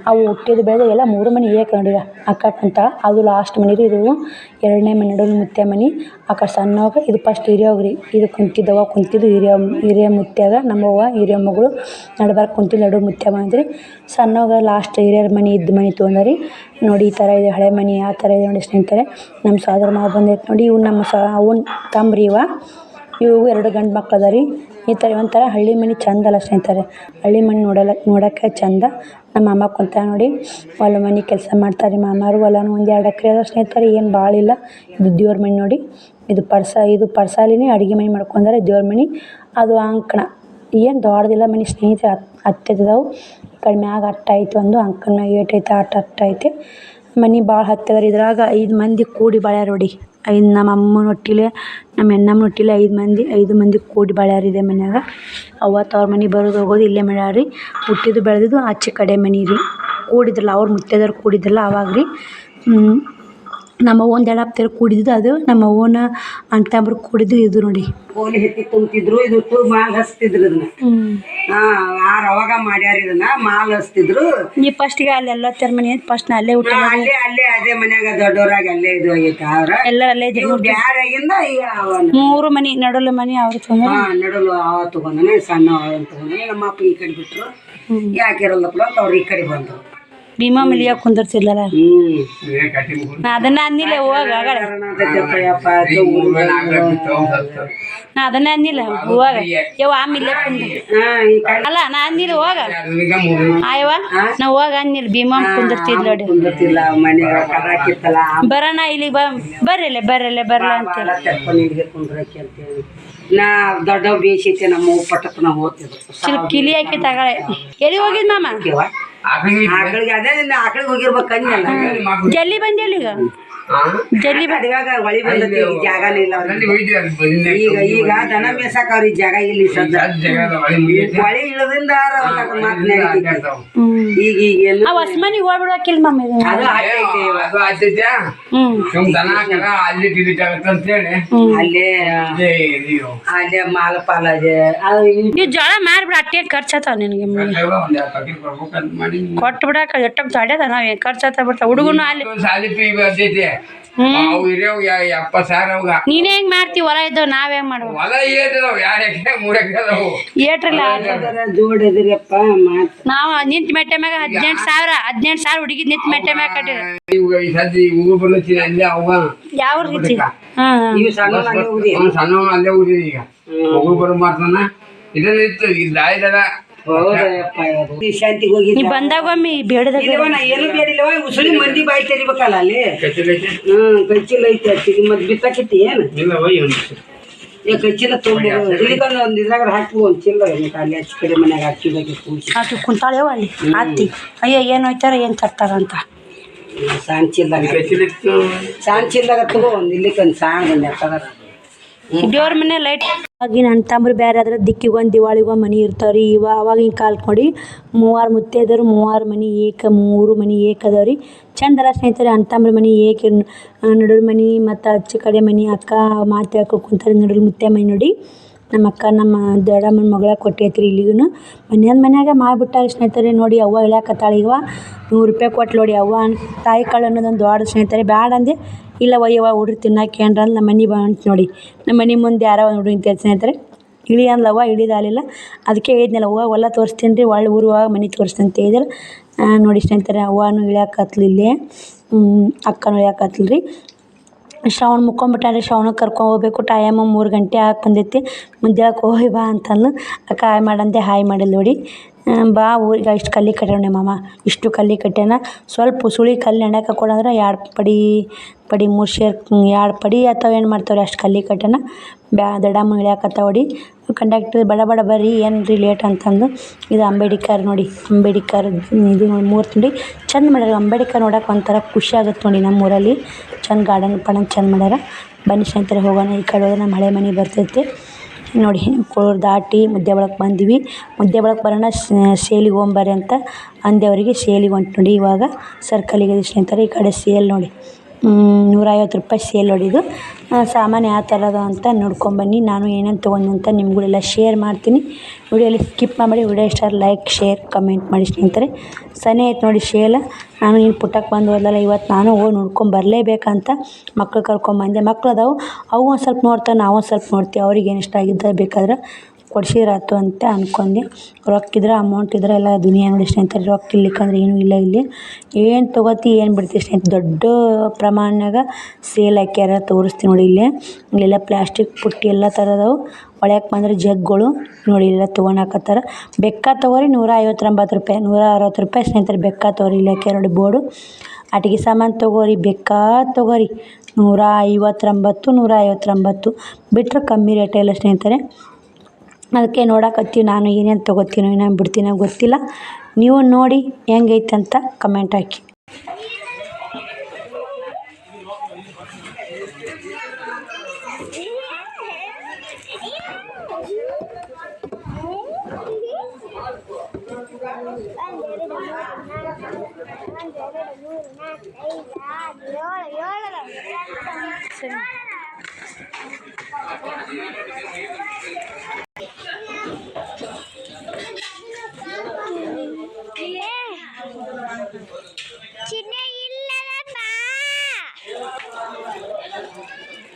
ಅವು ಹುಟ್ಟಿದ ಬೆಳೆದ ಎಲ್ಲ 3 ಮನೆ ಏಕ ನೋಡಿದ ಅಕ್ಕಕ್ಕಂತ. ಅದು ಲಾಸ್ಟ್ ಮನೆ ರೀ. ಇದು 2ನೇ ಮನೆ ನಡುವೆ ಮುತ್ಯ ಮನೆ. ಆ ಕಡೆ ಸಣ್ಣವಾಗ ಇದು ಫಸ್ಟ್ ಹಿರಿಯೋಗ್ರಿ. ಇದು ಕುಂತಿದ್ದು ಹಿರಿಯ ಮುತ್ಯಾಗ. ನಮ್ಮವ್ವ ಹಿರಿಯ ಮಗಳು ನಡ್ಬಾರ್ಕ ಕುಂತಿದ್ದು ನಡು ಮುತ್ಯ ಬಂದ್ರಿ. ಸಣ್ಣವಾಗ ಲಾಸ್ಟ್ ಹಿರಿಯರ ಮನೆ ಇದ್ದ ಮನೆ ತೊಗೊಂಡ್ರಿ ನೋಡಿ. ಈ ಥರ ಇದೆ ಹಳೆ ಮನೆ. ಆ ಥರ ಇದೆ ನೋಡಿ ಸ್ನೇಹಿತರೆ. ನಮ್ಮ ಸೋದರ ಮಾವ ಬಂದೈತೆ ನೋಡಿ. ಇವು ನಮ್ಮ ಅವನ ತಂಬ್ರಿ ಇವು 2 ಗಂಡು ಮಕ್ಳು ಅದ ರೀ. ಈ ಥರ ಒಂಥರ ಹಳ್ಳಿ ಮನೆ ಚಂದ ಅಲ್ಲ ಸ್ನೇಹಿತರೆ. ಹಳ್ಳಿ ಮನೆ ನೋಡೋಕ್ಕೆ ಚಂದ. ನಮ್ಮ ಮಾಮ ಕುಂತ ನೋಡಿ ಹೊಲ ಮನೆ ಕೆಲಸ ಮಾಡ್ತಾರೆ ಮಾಮಾರು. ಹೊಲನೂ 1-2 ಎಕರೆ ಅದ ಸ್ನೇಹಿತರೆ, ಏನು ಭಾಳ ಇಲ್ಲ. ಇದು ದೇವ್ರ ಮನೆ ನೋಡಿ. ಇದು ಪಡ್ಸಾಲಿನೇ ಅಡುಗೆ ಮನೆ ಮಾಡ್ಕೊಂಡಾರೆ. ದೇವ್ರ ಮನೆ ಅದು ಅಂಕಣ ಏನು ದೊಡ್ಡದಿಲ್ಲ ಮನೆ ಸ್ನೇಹಿತರೆ. ಹತ್ತದಾವು ಕಡೆ ಮ್ಯಾಗ ಅಟ್ಟ ಐತೆ. ಒಂದು ಅಂಕನ ಮ್ಯಾಗ ಏಟೈತೆ ಅಟ್ಟ ಐತೆ ಮನೆ. ಭಾಳ ಹತ್ತದ. ಇದ್ರಾಗ 5 ಮಂದಿ ಕೂಡಿ ಬಾಳ್ಯಾರ ನೋಡಿ. ನಮ್ಮ ಅಮ್ಮನ ಹೊಟ್ಟಿಲೆ ನಮ್ಮ ಹೆಣ್ಣಮ್ಮನ ಹೊಟ್ಟಿಲೆ 5 ಮಂದಿ ಕೂಡಿ ಬಾಳ್ಯಾರಿದೆ ಮನ್ಯಾಗ. ಅವ್ವ ತವ್ರ ಮನೆ ಬರೋದು ಹೋಗೋದು ಇಲ್ಲೇ ಮಾಡ್ಯಾರ. ಹುಟ್ಟಿದ್ದು ಬೆಳೆದಿದ್ದು ಆಚೆ ಕಡೆ ಮನೆ ರೀ. ಕೂಡಿದ್ರಲ್ಲ ಅವ್ರು ಮುತ್ತೈದವ್ರು ಕೂಡಿದ್ರಲ್ಲ ಅವಾಗ ರೀ. ನಮ್ಮ ಅವ್ವನ ದೊಡ್ಡಪ್ಪರು ಕೂಡಿದ್ದು ಅದು. ನಮ್ಮ ಅವ್ವನ ಅಂತಂಬ್ರು ಕೂಡಿದ್ದು ಇದು ನೋಡಿ. ಕೋಲಿ ಹೆತ್ತಿ ತುಂಬ್ತಿದ್ರು. ಇದು ಮಾಲ್ ಹಚ್ತಿದ್ರು. ಇದನ್ನ ಅವಾಗ ಮಾಡ್ಯಾರ. ಇದನ್ನ ಮಾಲ್ ಹಚ್ತಿದ್ರು. ನೀ ಫಸ್ಟ್ಗೆ ಅಲ್ಲೆಲ್ಲ ತರ ಮನೆ ಫಸ್ಟ್ ಅಲ್ಲೇ ಹುಟ್ಟಿ ಅಲ್ಲೇ ಅದೇ ಮನ್ಯಾಗ ದೊಡ್ಡವರಾಗ ಅಲ್ಲೇ ಇದು ಆಗೈತೆ. ಎಲ್ಲರೂ ಅಲ್ಲೇ ಬ್ಯಾರಾಗಿಂದ 3 ಮನೆ ನಡಲು ಮನೆ ಅವ್ರು ನಡಲು ಅವ ತಗೊಂಡನೆ. ಸಣ್ಣ ತಗೊಂಡನೆ. ನಮ್ಮ ಅಪ್ಪ ಈ ಕಡೆ ಬಿಟ್ರು. ಯಾಕಿರಲ್ಲಪ್ಪ ಅಂತ ಅವ್ರು ಈ ಕಡೆ ಬಂದ್ರು. ಭೀಮಾ ಮಲಿಯ ಕುಂದರ್ಸಿಲ್ಲಲ್ಲ. ನಾ ಅದನ್ನ ಅಂದಿಲ್ಲ ಹೋಗ ನಾ ಅದನ್ನ ಅಂದಿಲ್ಲ ಹೋಗ ಆಮಿಲ್ಲ ಅಲ್ಲ ನಾ ಅಂದಿಲ್ಲ ಹೋಗ ಆಯವ ನಾ ಹೋಗ ಅಂದಿಲ್ಲ. ಭೀಮಾ ಕುಂದರ್ತಿದ್ಲ ನೋಡಿ. ಬರೋಣ ಇಲ್ಲಿಗೆ ಬರಲ್ಲ ಅಂತ ನಾ ದೊಡ್ಡ ಬೇಸೈತೆ. ನಮ್ಮ ಪಟ್ಟಪ್ಪನ ಹೋಗ್ತಿದ್ರು. ಕಿಲಿ ಹಾಕಿ ತಗೊಳ್ಳೆ. ಎಲ್ಲಿ ಹೋಗಿದ್ ಮಾಮ? ಆಕಳಿಗೆ ಅದೇ ಆಕಳಿಗೆ ಹೋಗಿರ್ಬೇಕಂದಲ್ಲ. ಜಲ್ದಿ ಬಂದಿಲ್ಲ ಈಗ. ಜಲ್ದಿ ಇವಾಗ ಹೊಳಿ ಬಂದೈತಿ. ಜಾಗನೇ ಇಲ್ಲ ಈಗ ದನ ಮೇಸಾಕ ಅವ್ರಿಗೆ ಜಾಗ ಇಲ್ಲಿ ಸದ್ದ. ಹೊಳಿ ಇಳದಿಂದ ಈಗ ಹೊಸ್ಮನಿಗೆ ಹೋಗ್ಬಿಡ್ಬೇಕಿಲ್ಲ ಮಾಮ. ಅದು ಅಲ್ಲೇ ಮಾಲ ಪಾಲ ನೀವು ಜೋಳ ಮಾರ್ಬಿಡ. ಅಟ್ಟೆ ಖರ್ಚಾತಾವ ನಿನಗೆ ಕೊಟ್ಟು ಬಿಡಾಕ ಎಟ್ಟ ತಡ್ಯದ ನಾವ್ ಖರ್ಚಾತ ಬಿಡ್ತಾವ ಹುಡುಗನು ಅಲ್ಲಿ. ನೀನ್ ಹೆಂಗ್ ಮಾಡ್ತಿ? ಹೊಲ ಇದ್ದಾವ ನಾವ್ ಹೆಂಗ್ ಮಾಡುವ? ನಾವ್ ನಿಂತ ಮೆಟ್ಟೆ ಮ್ಯಾಗ 18,000 ಹುಡುಗಿ ನಿಂತ ಮೆಟ್ಟೆ ಮ್ಯಾಗ ಕಟ್ಟಿದ. ಯಾವ ರೀತಿ ಶಾಂತಿಗೆ ಹೋಗಿ ಬಂದಾಗ ಒಮ್ಮೆ ಬೇಡದ ಏನು ಬೇಡಿಲ್ಲವ. ಉಸುಳಿ ಮಂದಿ ಬಾಯಿ ತೆರಿಬೇಕಲ್ಲ ಅಲ್ಲಿ. ಕಚ್ಚಿಲ್ಲ ಐತಿ. ಮತ್ತೆ ಬಿತ್ತಾಕಿತ್ತಿ ಏನು ಕಚ್ಚಿಲ್ಲ ತುಂಬ ಇಲ್ಲಿಗೊಂದು ಒಂದು ಇದ್ರಾಗ ಹಾಕಿ ಒಂದು ಚಿಲ್ಲ ಅಲ್ಲಿ ಹಚ್ಚಿ ಕಡೆ ಮನ್ಯಾಗ ಹಾಕಿ ಕುಂತಾಳೆವ ಅಲ್ಲಿ ಅತ್ತಿ. ಅಯ್ಯ ಏನು ಹೋಯ್ತಾರ ಏನು ತರ್ತಾರಂತ ಸಾಣ್ ಚಿಲ್ದಾಗ ತಗೋ ಒಂದು ಇಲ್ಲಿಗೊಂದು ಸಾಣ್ ಬಂದ ದೇವ್ರ ಮನೆ ಲೈಟ್ ಆಗಿನ ಅಣ್ಣ ತಮ್ಮರು ಬೇರೆ ಆದ್ರೆ ದಿಕ್ಕಿಗೆ ಒಂದು ದಿವಾಳಿಗೆ ಮನೆ ಇರ್ತಾವ್ರಿ. ಅವಾಗಿನ ಕಾಲಕ್ಕೆ ನೋಡಿ 3 ಮುತ್ತೈದರು 3 ಮನೆ 3 ಮನೆ ಅದಾವ್ರಿ. ಚಂದರ ಸ್ನೇಹಿತರೆ. ಅಣ್ಣ ತಮ್ಮರ ಮನೆ ನಡುವ ಮನೆ ಮತ್ತು ಅಚ್ಚ ಕಡೆ ಮನೆ ಅಕ್ಕ ಮಾತು ಹೇಳ್ಕೊಂಡು ಕುಂತಾರೆ. ನಡುವ ಮುತ್ಯ ಮನೆ ನೋಡಿ. ನಮ್ಮ ಅಕ್ಕ ನಮ್ಮ ದೊಡ್ಡಮ್ಮನ ಮಗಳ ಕೊಟ್ಟೈತ್ರಿ ಇಲ್ಲಿಗೂ. ಮನ್ಯಾಗ ಮಾಡಿಬಿಟ್ಟಾರೆ ಸ್ನೇಹಿತರೆ. ನೋಡಿ ಅವ್ವ ಇಳ್ಯಾಕತ್ತಾಳೆ. ಈಗ 100 ರೂಪಾಯಿ ಕೊಟ್ಟು ನೋಡಿ ಅವ್ವ ತಾಯಿ ಕಾಳು ಅನ್ನೋದೊಂದು ದೊಡ್ಡ ಸ್ನೇಹಿತರೆ. ಬ್ಯಾಡ ಅಂದೆ ಇಲ್ಲ ಒಯ್ಯವ್ವ ಹುಡ್ರು ತಿನ್ನಕ್ಕೆ ಏನ್ರ ಅಂದ್ ನಮ್ಮ ಮನೆ ಬಂತು ನೋಡಿ. ನಮ್ಮ ಮನೆ ಮುಂದೆ ಯಾರೋ ಒಂದು ಹುಡುಗ ನಿಂತೈತೆ ಸ್ನೇಹಿತರೆ. ಇಳಿ ಅಂದ್ಲವ್ವ ಇಳಿದಾಲಿಲ್ಲ. ಅದಕ್ಕೆ ಹೇಳಿದ್ನಲ್ಲ ಅವ್ವ ಹೊಲ ತೋರಿಸ್ತೀನಿ ರೀ ಒಳ್ಳೆ ಊರುವಾಗ ಮನೆ ತೋರಿಸ್ತೀನಿ ಅಂತ ಹೇಳಿದ್ರೆ ನೋಡಿ ಸ್ನೇಹಿತರೆ. ಅವ್ವನೂ ಇಳ್ಯಾಕತ್ಲು ಇಲ್ಲೇ. ಅಕ್ಕನೂ ಇಳ್ಯಾಕತ್ಲು ರೀ. ಶ್ರವಣ ಮುಕ್ಕೊಂಬಿಟ್ಟಾರೆ. ಶ್ರವಣಕ್ಕೆ ಕರ್ಕೊಂಡು ಹೋಗ್ಬೇಕು. ಟೈಮ್ 3 ಗಂಟೆ ಆಗಿ ಬಂದೈತಿ. ಮುಂಜಾನೆ ಹೋಗಿ ಬಾ ಅಂತಂದು ಅಕ್ಕ ಹಾಯ್ ಮಾಡಂದೆ ಹಾಯ್ ಮಾಡಿಲ್ಲ ನೋಡಿ. ಬಾ ಊರಿಗೆ ಇಷ್ಟು ಕಲ್ಲಿ ಕಟ್ಟಾನ ನಮ್ಮ ಮಾಮ, ಇಷ್ಟು ಕಲ್ಲಿ ಕಟ್ಯಾನ. ಸ್ವಲ್ಪ ಸುಳಿ ಕಲ್ಲು ನೆನೆಯಕ್ಕೆ ಕೊಡಂದ್ರೆ 2 ಪಡಿ 3 ಸೇರು 2 ಪಡಿ ಅಥವಾ ಏನು ಮಾಡ್ತಾವ್ರಿ ಅಷ್ಟು ಕಲ್ಲಿ ಕಟ್ಯಾನ. ದಡಮ್ಮ ಇಳ್ಯಾಕತ್ತಾವ ಹೊಡಿ. ಕಂಡಕ್ಟರ್ ಬಡ ಬಡ ಬರ್ರಿ ಏನ್ರಿ ಲೇಟ್ ಅಂತಂದು. ಇದು ಅಂಬೇಡ್ಕರ್ ನೋಡಿ, ಅಂಬೇಡ್ಕರ್ ಇದು ನೋಡಿ ಮೂರ್ತಿ ನೋಡಿ ಚಂದ ಮಾಡ್ಯಾರ. ಅಂಬೇಡ್ಕರ್ ನೋಡಕ್ಕೆ ಒಂಥರ ಖುಷಿ ಆಗುತ್ತೆ ನೋಡಿ. ನಮ್ಮ ಊರಲ್ಲಿ ಚಂದ ಗಾರ್ಡನ್ ಚಂದ ಮಾಡ್ಯಾರ. ಬನ್ನಿ ಸ್ನೇಹಿತರೆ ಹೋಗೋಣ. ಈ ಕಡೆ ಹೋದ್ರೆ ನಮ್ಮ ಹಳೆ ಮನೆ ಬರ್ತೈತೆ ನೋಡಿ. ಕೋಳೂರು ದಾಟಿ ಮುದ್ದೇಬಿಳಕ್ಕೆ ಬಂದ್ವಿ. ಮುದ್ದೇಬಿಳಕ್ಕೆ ಬರೋಣ ಸೇಲಿಗೆ ಹೋಗ್ಬರ್ರಿ ಅಂತ ಅಂದೇವರಿಗೆ ಸೇಲಿಗೆ ಹೊಂಟು ನೋಡಿ. ಇವಾಗ ಸರ್ಕಲಿಗೆ ಸ್ನೇಹಿತರೆ ಈ ಕಡೆ ಸೇಲ್ ನೋಡಿ, 150 ರೂಪಾಯಿ ಸೇಲ್ ಹೊಡಿದು. ಸಾಮಾನು ಯಾವ ಥರ ಅದಾವ ಅಂತ ನೋಡ್ಕೊಂಬನ್ನಿ. ನಾನು ಏನೇನು ತೊಗೊಂಡೆ ಅಂತ ನಿಮ್ಗಳೆಲ್ಲ ಶೇರ್ ಮಾಡ್ತೀನಿ. ವಿಡಿಯೋಲಿ ಸ್ಕಿಪ್ ಮಾಡಿ. ವಿಡಿಯೋ ಇಷ್ಟ ಲೈಕ್ ಶೇರ್ ಕಮೆಂಟ್ ಮಾಡಿ ಸ್ನೇಹಿತರೆ. ಸನೇ ಆಯ್ತು ನೋಡಿ ಸೇಲ್. ನಾನು ಇಲ್ಲಿ ಪುಟ್ಟಕ್ಕೆ ಬಂದು ಹೋದಲ್ಲ, ಇವತ್ತು ನಾನು ಹೋಗಿ ನೋಡ್ಕೊಂಬರ್ಲೇಬೇಕಂತ ಮಕ್ಳು ಕರ್ಕೊಂಬಂದೆ. ಮಕ್ಳು ಅದಾವು, ಅವು ಒಂದು ಸ್ವಲ್ಪ ನೋಡ್ತಾರೆ, ನಾವು ಒಂದು ಸ್ವಲ್ಪ ನೋಡ್ತೀವಿ. ಅವ್ರಿಗೆ ಏನು ಇಷ್ಟ ಆಗಿದ್ದ ಬೇಕಾದ್ರೆ ಕೊಡ್ಸಿರಾತು ಅಂತ ಅಂದ್ಕೊಂಡೆ. ರೊಕ್ಕ ಇದ್ರೆ ಅಮೌಂಟ್ ಇದ್ರೆ ಎಲ್ಲ ದುನಿಯಾ ನೋಡಿ ಸ್ನೇಹಿತರೆ. ರೊಕ್ಕ ಇರ್ಲಿಕ್ಕಂದ್ರೆ ಏನೂ ಇಲ್ಲ ಇಲ್ಲಿ. ಏನು ತೊಗೋತಿ ಏನು ಬಿಡ್ತೀವಿ ಸ್ನೇಹಿತರೆ. ದೊಡ್ಡ ಪ್ರಮಾಣದಾಗ ಸೇಲ್ ಹಾಕ್ಯಾರ, ತೋರಿಸ್ತೀನಿ ನೋಡಿ. ಇಲ್ಲೆಲ್ಲ ಪ್ಲಾಸ್ಟಿಕ್ ಪುಟ್ಟಿ ಎಲ್ಲ ಥರದವು. ಒಳ್ಯಾಕೆ ಬಂದರೆ ಜಗ್ಗಳು ನೋಡಿ ಎಲ್ಲ ತೊಗೊಳಕತ್ತಾರ. ಬೆಕ್ಕ ತೊಗೋರಿ 159 ರೂಪಾಯಿ, 160 ರೂಪಾಯಿ ಸ್ನೇಹಿತರೆ. ಬೆಕ್ಕ ತೊಗೋರಿ ಇಲ್ಲಿ ಹಾಕ್ಯಾರ ನೋಡಿ ಬೋರ್ಡು. ಆಟಿಕೆ ಸಾಮಾನು ತೊಗೋರಿ, ಬೆಕ್ಕ ತೊಗೋರಿ 159, 159 ಬಿಟ್ಟರೆ ಕಮ್ಮಿ ರೇಟೇ ಇಲ್ಲ ಸ್ನೇಹಿತರೆ. ಅದಕ್ಕೆ ನೋಡಕತ್ತೀವಿ. ನಾನು ಏನೇನು ತೊಗೋತೀನೋ ಏನೇನು ಬಿಡ್ತೀನೋ ಗೊತ್ತಿಲ್ಲ. ನೀವು ನೋಡಿ ಹೆಂಗೈತೆ ಅಂತ ಕಮೆಂಟ್ ಹಾಕಿ.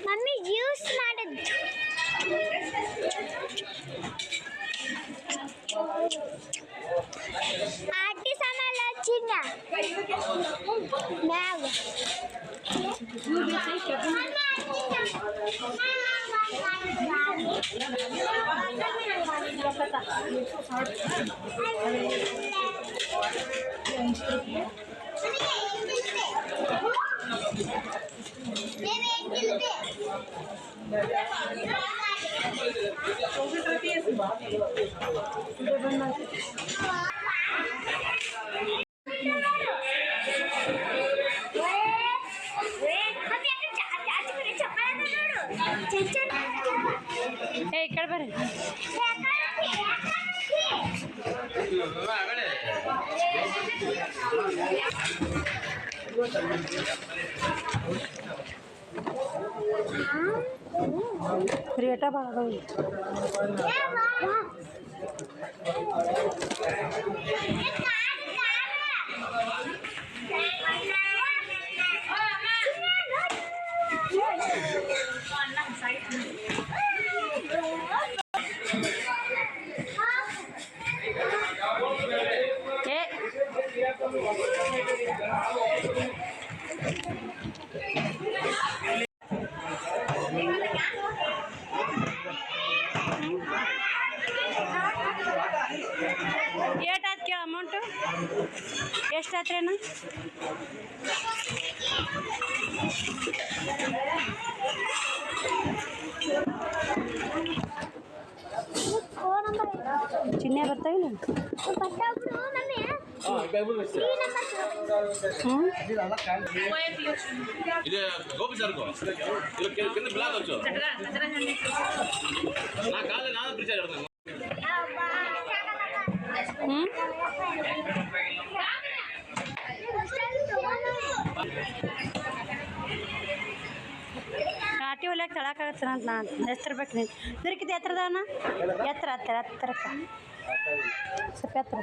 ಮಮ್ಮಿ ಜ್ಯೂಸ್ ಮಾಡಿದ್ದು ಆಟಿ ಸಾಮಾನು ಚಿನ್ನ ಮ್ಯಾಗ ಈ ಕಡೆ ಬರ್ರಿ. ರೇಟ ಭಾಳ ಅದಾವ. ಏಟಾಯ್ತು ಕೇಳ ಅಮೌಂಟು ಎಷ್ಟಾತ್ರೇನು? ಚಿನ್ನೆ ಬರ್ತಾವಿಲ್ಲ ನಾಟಿ ಹೊಲ್ಯಾಕ ತಳಕಾಗತ್ತೆ ಅಂತ ನಾನು ಎತ್ತಿರ್ಬೇಕು. ನೀನು ಇದಕ್ಕಿಂತ ಎತ್ತರದವನ ಎತ್ತರಕ್ಕೆ ಸ್ವಲ್ಪ ಎತ್ತರ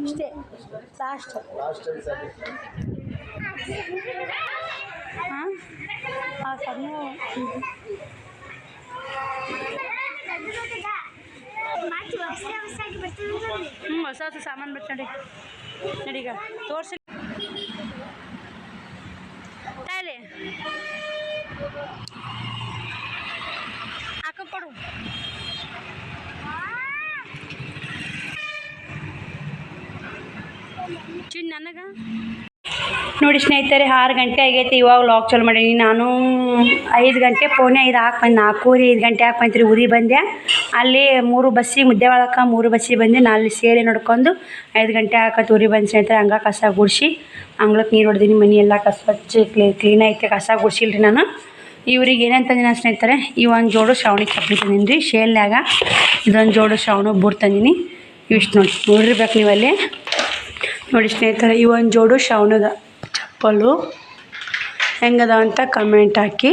ಇಷ್ಟೇ ಲಾಸ್ಟ್. ಹಾಂ ಸಣ್ಣ ಹೊಸ ಹೊಸ ಸಾಮಾನು ಬಿಟ್ಟು ನಡೀಗ ತೋರಿಸಿ ತಾಯಿಲೆ ಹಾಕೋ ಕೊಡು. ನನಗೆ ನೋಡಿ ಸ್ನೇಹಿತರೆ 6 ಗಂಟೆ ಆಗೈತೆ. ಇವಾಗ ಲಾಕ್ ಚಾಲು ಮಾಡೀನಿ. ನಾನು 5 ಗಂಟೆ ಪೌನೆ 5 ಹಾಕ್ಬಂದು 4:30 5 ಗಂಟೆ ಹಾಕ್ಬಂತೀರಿ ಊರಿಗೆ ಬಂದೆ. ಅಲ್ಲಿ 3 ಬಸ್ಸಿಗೆ ಮುದ್ದೆವಾಳಕ್ಕೆ 3 ಬಸ್ಸಿಗೆ ಬಂದು ನಾನು ಸೇರಿ ನೋಡ್ಕೊಂಡು 5 ಗಂಟೆ ಹಾಕತ್ತು ಊರಿಗೆ ಬಂದು ಸ್ನೇಹಿತರೆ. ಹಂಗೆ ಕಸ ಗುಡಿಸಿ ಅಂಗ್ಳಕ್ಕೆ ನೀರು ಹೊಡೆದೀನಿ. ಮನೆ ಎಲ್ಲ ಕಸ ಸ್ವಚ್ಛ ಕ್ಲೀನ್ ಐತೆ. ಕಸ ಗುಡಿಸಿಲ್ರಿ ನಾನು. ಇವ್ರಿಗೆ ಏನೇನು ತಂದಿನಿ ನಾನು ಸ್ನೇಹಿತರೆ, ಈ ಒಂದು ಜೋಡು ಶ್ರಾವಣಿ ಚಪ್ಪಲಿ ತಂದೀನಿ ರೀ ಶೇಲ್ನ್ಯಾಗ. ಇದೊಂದು ಜೋಡು ಶ್ರಾವಣ ಬೂಟ್ ತಂದೀನಿ. ಇಷ್ಟು ನೋಡಿರ್ಬೇಕು ನೀವಲ್ಲಿ ನೋಡಿ ಸ್ನೇಹಿತರೆ. ಈ ಒಂದು ಜೋಡು ಶ್ರಾವಣದ ಚಪ್ಪಲು ಹೆಂಗದ ಅಂತ ಕಮೆಂಟ್ ಹಾಕಿ.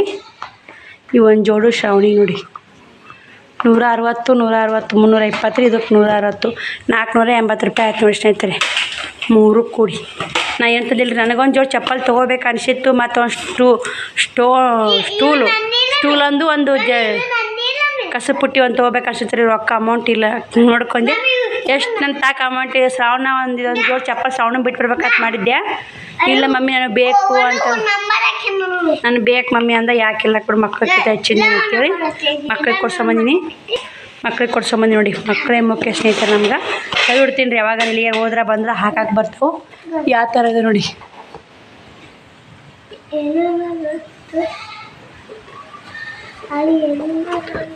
ಈ ಒಂದು ಜೋಡು ಶ್ರಾವಣಿ ನೋಡಿ 160 320 ಇದಕ್ಕೆ 160 480 ರೂಪಾಯಿ ಆಯ್ತು ನೋಡಿ ಸ್ನೇಹಿತರೆ. 3 ಕೂಡಿ ನಾ ಏನು ತಂದಿಲ್ಲ. ನನಗೊಂದು ಜೋಡು ಚಪ್ಪಲ್ ತೊಗೋಬೇಕು ಅನಿಸಿತ್ತು. ಮತ್ತು ಒಂದು ಸ್ಟೂಲೊಂದು ಒಂದು ಕಸ ಪುಟ್ಟಿ ಒಂದು ತೊಗೋಬೇಕು ಅನಿಸುತ್ತೆ ರೀ. ರೊಕ್ಕ ಅಮೌಂಟ್ ಇಲ್ಲ ನೋಡ್ಕೊಂಡೆ. ಎಷ್ಟು ನನ್ನ ತಾಕ ಅಮೌಂಟ್ ಶ್ರಾವಣ ಒಂದು ಜೋಡು ಚಪ್ಪಲ್ ಶ್ರಾವಣ ಬಿಟ್ಟು ಬರ್ಬೇಕಂತ ಮಾಡಿದ್ದೆ. ಇಲ್ಲ ಮಮ್ಮಿ ನನಗೆ ಬೇಕು ಅಂತ ನನಗೆ ಬೇಕು ಮಮ್ಮಿ ಅಂದ. ಯಾಕಿಲ್ಲ ಕೊಡು ಮಕ್ಳಿಗೆ ಹೆಚ್ಚಿನಿ ಅಂತೇಳಿ ಮಕ್ಳಿಗೆ ಕೊಡ್ಸೊಬಂದಿನಿ. ನೋಡಿ ಮಕ್ಕಳೇ ಮುಖ್ಯ ಸ್ನೇಹಿತರೆ. ನಮ್ಗೆ ಕೈ ಬಿಡ್ತೀನಿ ರೀ. ಯಾವಾಗ ಇಲ್ಲಿಗೆ ಹೋದ್ರೆ ಬಂದ್ರೆ ಹಾಕಕ್ಕೆ ಬರ್ತಾವೆ. ಯಾವ ಥರ ಇದೆ ನೋಡಿ.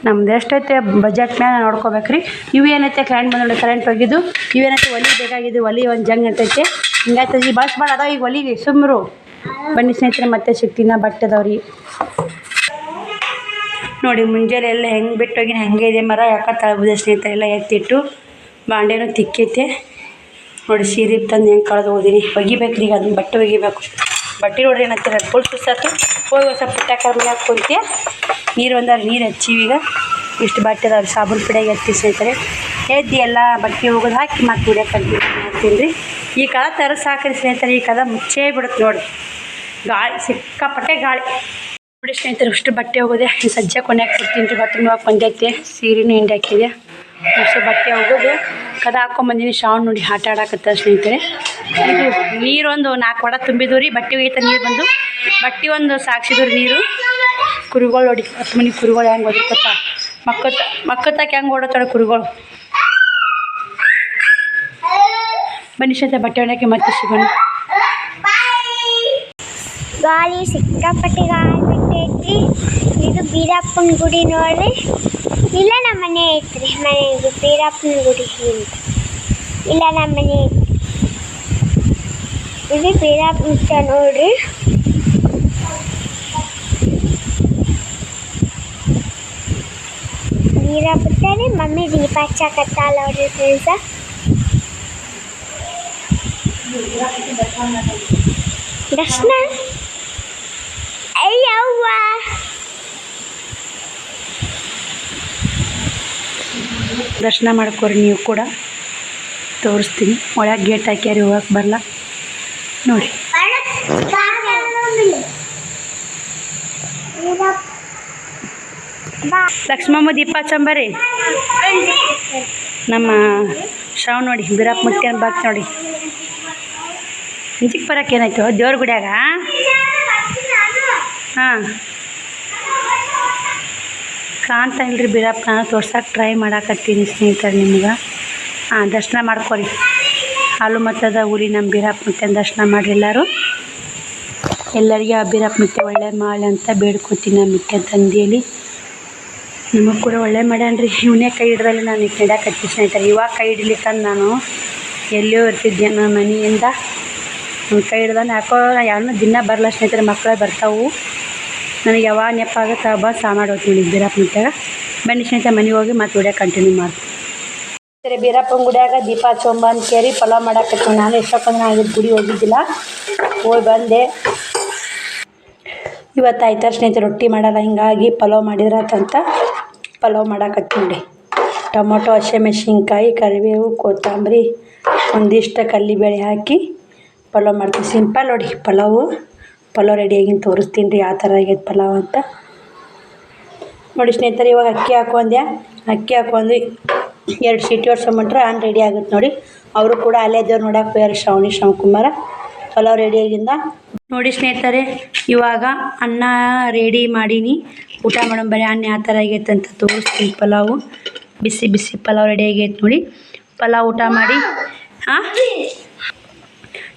ನಮ್ದು ಎಷ್ಟೈತೆ ಬಜೆಟ್ ಮೇಲೆ ನೋಡ್ಕೋಬೇಕ್ರಿ. ಇವು ಏನೈತೆ ಕರೆಂಟ್ ಬಂದೋಳಿ ಕರೆಂಟ್ ಹೋಗಿದ್ದು. ಇವೇನೈತೆ ಒಲಿ ಬೇಕಾಗಿದ್ದು. ಒಲಿ ಒಂದು ಜಂಗ್ ಅಂತೈತೆ ಹಿಂಗಾಯ್ತು. ಈ ಬಳಸ್ಬಾರ್ದು ಅದಾವ ಈಗ ಒಲಿಗೆ ಸುಮ್ಮರು. ಬನ್ನಿ ಸ್ನೇಹಿತರೆ ಮತ್ತೆ ಸಿಗ್ತೀನ. ಬಟ್ಟೆ ಅದಾವ್ರಿ ನೋಡಿ. ಮುಂಜಾನೆ ಎಲ್ಲ ಹೆಂಗೆ ಬಿಟ್ಟೋಗಿನ ಹಂಗೆ ಇದೆ ಮರ. ಯಾಕೆ ತಳಬುದ ಸ್ನೇಹಿತರೆ ಎಲ್ಲ ಎತ್ತಿಟ್ಟು ಬಾಂಡೆನೂ ತಿಕ್ಕೈತೆ ನೋಡಿ. ಸೀರೆ ತಂದು ಹೆಂಗೆ ಕಳೆದು ಹೋದೀನಿ. ಒಗಿಬೇಕು ಈಗ ಅದನ್ನ ಬಟ್ಟೆ ಒಗಿಬೇಕು. ಬಟ್ಟೆ ನೋಡ್ರಿ ಏನಂತೀರ ಫುಲ್ ಸುಸ್ತಾತು. ಹೋಗಿ ಒಂದು ಸ್ವಲ್ಪ ಪುಟ್ಟಾಕಾರ ಮನ್ಯಾಗ ಕುಂತೆ ನೀರು ಒಂದಾರ ನೀರು ಹಚ್ಚಿವಿ. ಈಗ ಇಷ್ಟು ಬಟ್ಟೆ ಅದಾವ್ರಿ. ಸಾಬೂನು ಪುಡಿಯಾಗಿ ಎತ್ತಿ ಸ್ನೇಹಿತರೆ. ಎದ್ದು ಎಲ್ಲ ಬಟ್ಟೆ ಹೋಗೋದು ಹಾಕಿ ಮತ್ತೆ ಹುಡಿಯೋಕೆ ಕಂಟಿನ್ಯೂ ಮಾಡ್ತೀನಿ ರೀ. ಈ ಕದ ತರಸ್ ಹಾಕಿರಿ ಸ್ನೇಹಿತರೆ. ಈ ಕದ ಮುಚ್ಚೇ ಬಿಡುತ್ತೆ ನೋಡಿ. ಗಾಳಿ ಸಿಕ್ಕಾಪಟ್ಟೆ ಗಾಳಿ ನೋಡಿ ಸ್ನೇಹಿತರೆ. ಅಷ್ಟು ಬಟ್ಟೆ ಹೋಗೋದೆ ಸಜ್ಜೆ ಕೊನೆಯಾಗ ಕೊಡ್ತೀನಿ ರೀ. ಬಾತ್ರೂಮ್ ಹೋಗಿ ಬಂದೈತೆ. ಸೀರೆನೂ ಹಿಂಡಿ ಹಾಕಿದೆ. ಅಷ್ಟು ಬಟ್ಟೆ ಹೋಗೋದು ಕದ ಹಾಕ್ಕೊಂಬಂದಿನಿ. ಶ್ರಾವಣ ನೋಡಿ ಆಟ ಆಡಾಕತ್ತ ಸ್ನೇಹಿತರೆ. ಇದು ನೀರೊಂದು 4 ಕೊಡ ತುಂಬಿದ್ವು ರೀ. ಬಟ್ಟೆ ಒಯ್ತ ನೀರು ಬಂದು ಬಟ್ಟೆ ಒಂದು ಸಾಕ್ಸಿದ್ರು ನೀರು. ಕುರಿಗಳು ನೋಡಿ 10 ಮನೆ ಕುರಿಗಳು ಹೆಂಗೆ ಓದಿರ್ಕೊತ ಮಕ್ಕತ್ತಾಕೆ ಹೆಂಗೆ ಓಡೋತಾಳೆ ಕುರಿಗಳು. ಬನ್ನಿ ಸ್ನೇಹಿತರೆ ಬಟ್ಟೆ ಒಣಕ್ಕೆ ಮತ್ತೆ ಸಿಗೋಣ. ಗಾಳಿ ಸಿಕ್ಕಾಪಟ್ಟೆ ಗಾಳಿ ಬಿಟ್ಟೈತಿ. ಇದು ಬೀರಪ್ಪನ ಗುಡಿ ನೋಡ್ರಿ. ಇಲ್ಲ ನಮ್ಮ ಮನೆ ಐತ್ರಿ. ಮನೆಗೆ ಬೀರಪ್ಪನ ಗುಡಿ ಇಲ್ಲ ನಮ್ಮ ಮನೆ ಐತಿ. ಇದು ಬೀರಪ್ಪ ನೋಡ್ರಿ. ಬೀರಪ್ಪ ಮಮ್ಮಿ ದೀಪ ಹಚ್ಚಾಕತ್ತಾಳ ನೋಡ್ರಿ ಫ್ರೆಂಡ್ಸ. ದರ್ಶನ ಅಯ್ಯವ್ವ ದರ್ಶನ ಮಾಡ್ಕೊರಿ ನೀವು ಕೂಡ. ತೋರಿಸ್ತೀನಿ. ಒಳಗೆ ಗೇಟ್ ಹಾಕ್ಯಾರಿ ಹೋಗಕ್ಕೆ ಬರಲ್ಲ ನೋಡಿ. ಲಕ್ಷ್ಮಮ್ಮ ದೀಪ ಹಚ್ಚಂಬರಿ. ನಮ್ಮ ಶ್ರಾವಣ ನೋಡಿ ಬೀರಪ್ಪ ಮುತ್ತಿ ಬಾಕ್ ನೋಡಿ. ಇಂಚಿಗೆ ಬರೋಕೆ ಏನಾಯ್ತು ದೇವ್ರ ಗುಡಿಯಾಗ. ಹಾಂ ಕಾಣ್ತಾ ಇಲ್ರಿ ಬೀರಪ್ಪ. ನಾನು ತೋರ್ಸಕ್ಕೆ ಟ್ರೈ ಮಾಡಾಕತ್ತೀನಿ ಸ್ನೇಹಿತರೆ ನಿಮ್ಗೆ. ದರ್ಶನ ಮಾಡ್ಕೊರಿ. ಹಾಲು ಮತದ ಊರಿ ನಮ್ಮ ಬೀರಪ್ಪ ಮುತ್ತೆ ದರ್ಶನ ಮಾಡಿರಿ ಎಲ್ಲರೂ. ಎಲ್ಲರಿಗೆ ಆ ಬೀರಪ್ಪ ಮುತ್ತೆ ಒಳ್ಳೆ ಮಾಡಿ ಅಂತ ಬೇಡ್ಕೊತೀನಿ. ನಮ್ಮ ಮುತ್ತೆ ತಂದೆಯಲ್ಲಿ ನಿಮಗೆ ಕೂಡ ಒಳ್ಳೆ ಮಾಡ್ಯಾನ್ರಿ. ಇವನೇ ಕೈ ಹಿಡ್ದಲ್ಲಿ ನಾನು ಈಗ ಹಿಡ್ಯಾಕತ್ತೀನಿ ಸ್ನೇಹಿತರೆ. ಇವಾಗ ಕೈ ಹಿಡಿಲಿಕ್ಕಂದು ನಾನು ಎಲ್ಲೋ ಇರ್ತಿದ್ದೆ ನನ್ನ ಮನೆಯಿಂದ. ನನ್ನ ಕೈ ಹಿಡ್ದಾನೆ ಯಾಕೋ ಯಾರನ್ನೂ ದಿನ ಬರಲ್ಲ ಸ್ನೇಹಿತರೆ. ಮಕ್ಕಳೇ ಬರ್ತಾವು. ನನಗೆ ಯಾವಾಗ ನೆಪ ಆಗುತ್ತೆ ಹಬ್ಬ ಸಾಮಾಡು ಹೋಗ್ತೀನಿ ಬೀರಪ್ಪ ಮುತ್ಯಾಗ. ಬನ್ನಿ ಸ್ನೇಹಿತರೆ ಮನೆಗೆ ಹೋಗಿ ಮತ್ತೆ ವಿಡಿಯೋ ಕಂಟಿನ್ಯೂ ಮಾಡ್ತೀನಿ. ಬೀರಪ್ಪನ ಗುಡಿಯಾಗ ದೀಪ ಹಚ್ಚೊಂಬಂದು ಕೇರಿ ಪಲಾವ್ ಮಾಡಾಕತ್ತೀನಿ. ನಾನು ಎಷ್ಟೊಂದು ನಾನು ಗುಡಿ ಹೋಗಿದ್ದಿಲ್ಲ. ಹೋಗಿ ಬಂದೆ. ಇವತ್ತು ಆಯ್ತಾರೆ ಸ್ನೇಹಿತರೆ ರೊಟ್ಟಿ ಮಾಡಲ್ಲ. ಹಿಂಗಾಗಿ ಪಲಾವ್ ಮಾಡಿದ್ರಾತಂತ ಪಲಾವ್ ಮಾಡಾಕತ್ತೀನಿ ನೋಡಿ. ಟೊಮೊಟೊ ಹಸಿಮೆಣ್ಸಿನ್ಕಾಯಿ ಕರಿಬೇವು ಕೊತ್ತಂಬರಿ ಒಂದಿಷ್ಟು ಕಡ್ಲೆಬೇಳೆ ಹಾಕಿ ಪಲಾವ್ ಮಾಡ್ತೀನಿ. ಸಿಂಪಲ್ ನೋಡಿ ಪಲಾವ್ ರೆಡಿಯಾಗಿಂದು ತೋರಿಸ್ತೀನಿ ರೀ ಯಾವ ಥರ ಆಗೈತೆ ಪಲಾವ್ ಅಂತ ನೋಡಿ ಸ್ನೇಹಿತರೆ. ಇವಾಗ ಅಕ್ಕಿ ಹಾಕೊಂಡೆ. ಅಕ್ಕಿ ಹಾಕೊಂಡು 2 ಸೀಟಿ ಹೊಡ್ಸೊಂಬಿಟ್ರೆ ರೆಡಿ ಆಗುತ್ತೆ ನೋಡಿ. ಅವರು ಕೂಡ ಅಲ್ಲೇ ದೇವ್ರು ನೋಡಕ್ಕೆ ಹೋಗ್ಯಾರ ಶ್ರಾವಣಿ ಶ್ಯಾಮಕುಮಾರ. ಪಲಾವ್ ರೆಡಿಯಾಗಿಂದ ನೋಡಿ ಸ್ನೇಹಿತರೆ. ಇವಾಗ ಅನ್ನ ರೆಡಿ ಮಾಡೀನಿ. ಊಟ ಮಾಡೋಣ ಬರೀ. ಅನ್ನ ಯಾವ ಥರ ಆಗೈತೆ ಅಂತ ತೋರಿಸ್ತೀನಿ. ಪಲಾವು ಬಿಸಿ ಬಿಸಿ ಪಲಾವ್ ರೆಡಿ ಆಗೈತೆ ನೋಡಿ. ಪಲಾವ್ ಊಟ ಮಾಡಿ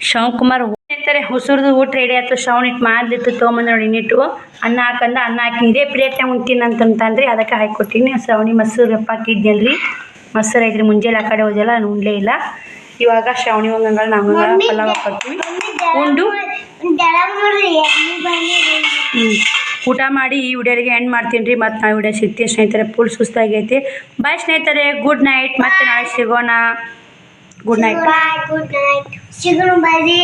ಶಿವಕುಮಾರ್ ಸ್ನೇಹಿತರೆ ಹೊಸರ್ದು ಊಟ ರೆಡಿ ಆಯ್ತು. ಶ್ರವಣ ಇಟ್ಟು ಮಾಡ್ಲಿತ್ತು ತೊಗೊಂಬಂದು ನೋಡಿ ಇನ್ನಿಟ್ಟು ಅನ್ನ ಹಾಕಂದ ಅನ್ನ ಹಾಕಿ ಇದೇ ಪ್ಲೇಟ್ನಾಗ ಉಣ್ತೀನಿ ಅಂತಂದ್ರಿ, ಅದಕ್ಕೆ ಹಾಕಿಕೊಟ್ಟಿನಿ. ಶ್ರವಣಿ ಮೊಸರು ಹಾಕಿದ್ನಲ್ರಿ, ಮೊಸರು ಐತ್ರಿ. ಮುಂಜಾನೆ ಆ ಕಡೆ ಹೋದೆಲ್ಲ ನಾನು ಉಣ್ಲೇ ಇಲ್ಲ. ಇವಾಗ ಶ್ರಾವಣಿ ಹಂಗಂಗ ನಾವು ಪಲಾವ್ ಹಾಕೊಳ್ತೀವಿ. ಉಂಡು ಊಟ ಮಾಡಿ ಈ ವಿಡಿಯೋರಿಗೆ ಎಂಡ್ ಮಾಡ್ತೀನಿ ರೀ. ಮತ್ತು ನಾವು ವಿಡಿಯೋ ಸಿಗ್ತೀವಿ ಸ್ನೇಹಿತರೆ. ಫುಲ್ ಸುಸ್ತಾಗೈತಿ. ಬಾಯ್ ಸ್ನೇಹಿತರೆ, ಗುಡ್ ನೈಟ್. ಮತ್ತೆ ನಾಳೆ ಸಿಗೋಣ. Good night. Good night. ಸಿಗೋಣ ಬರ್ರಿ.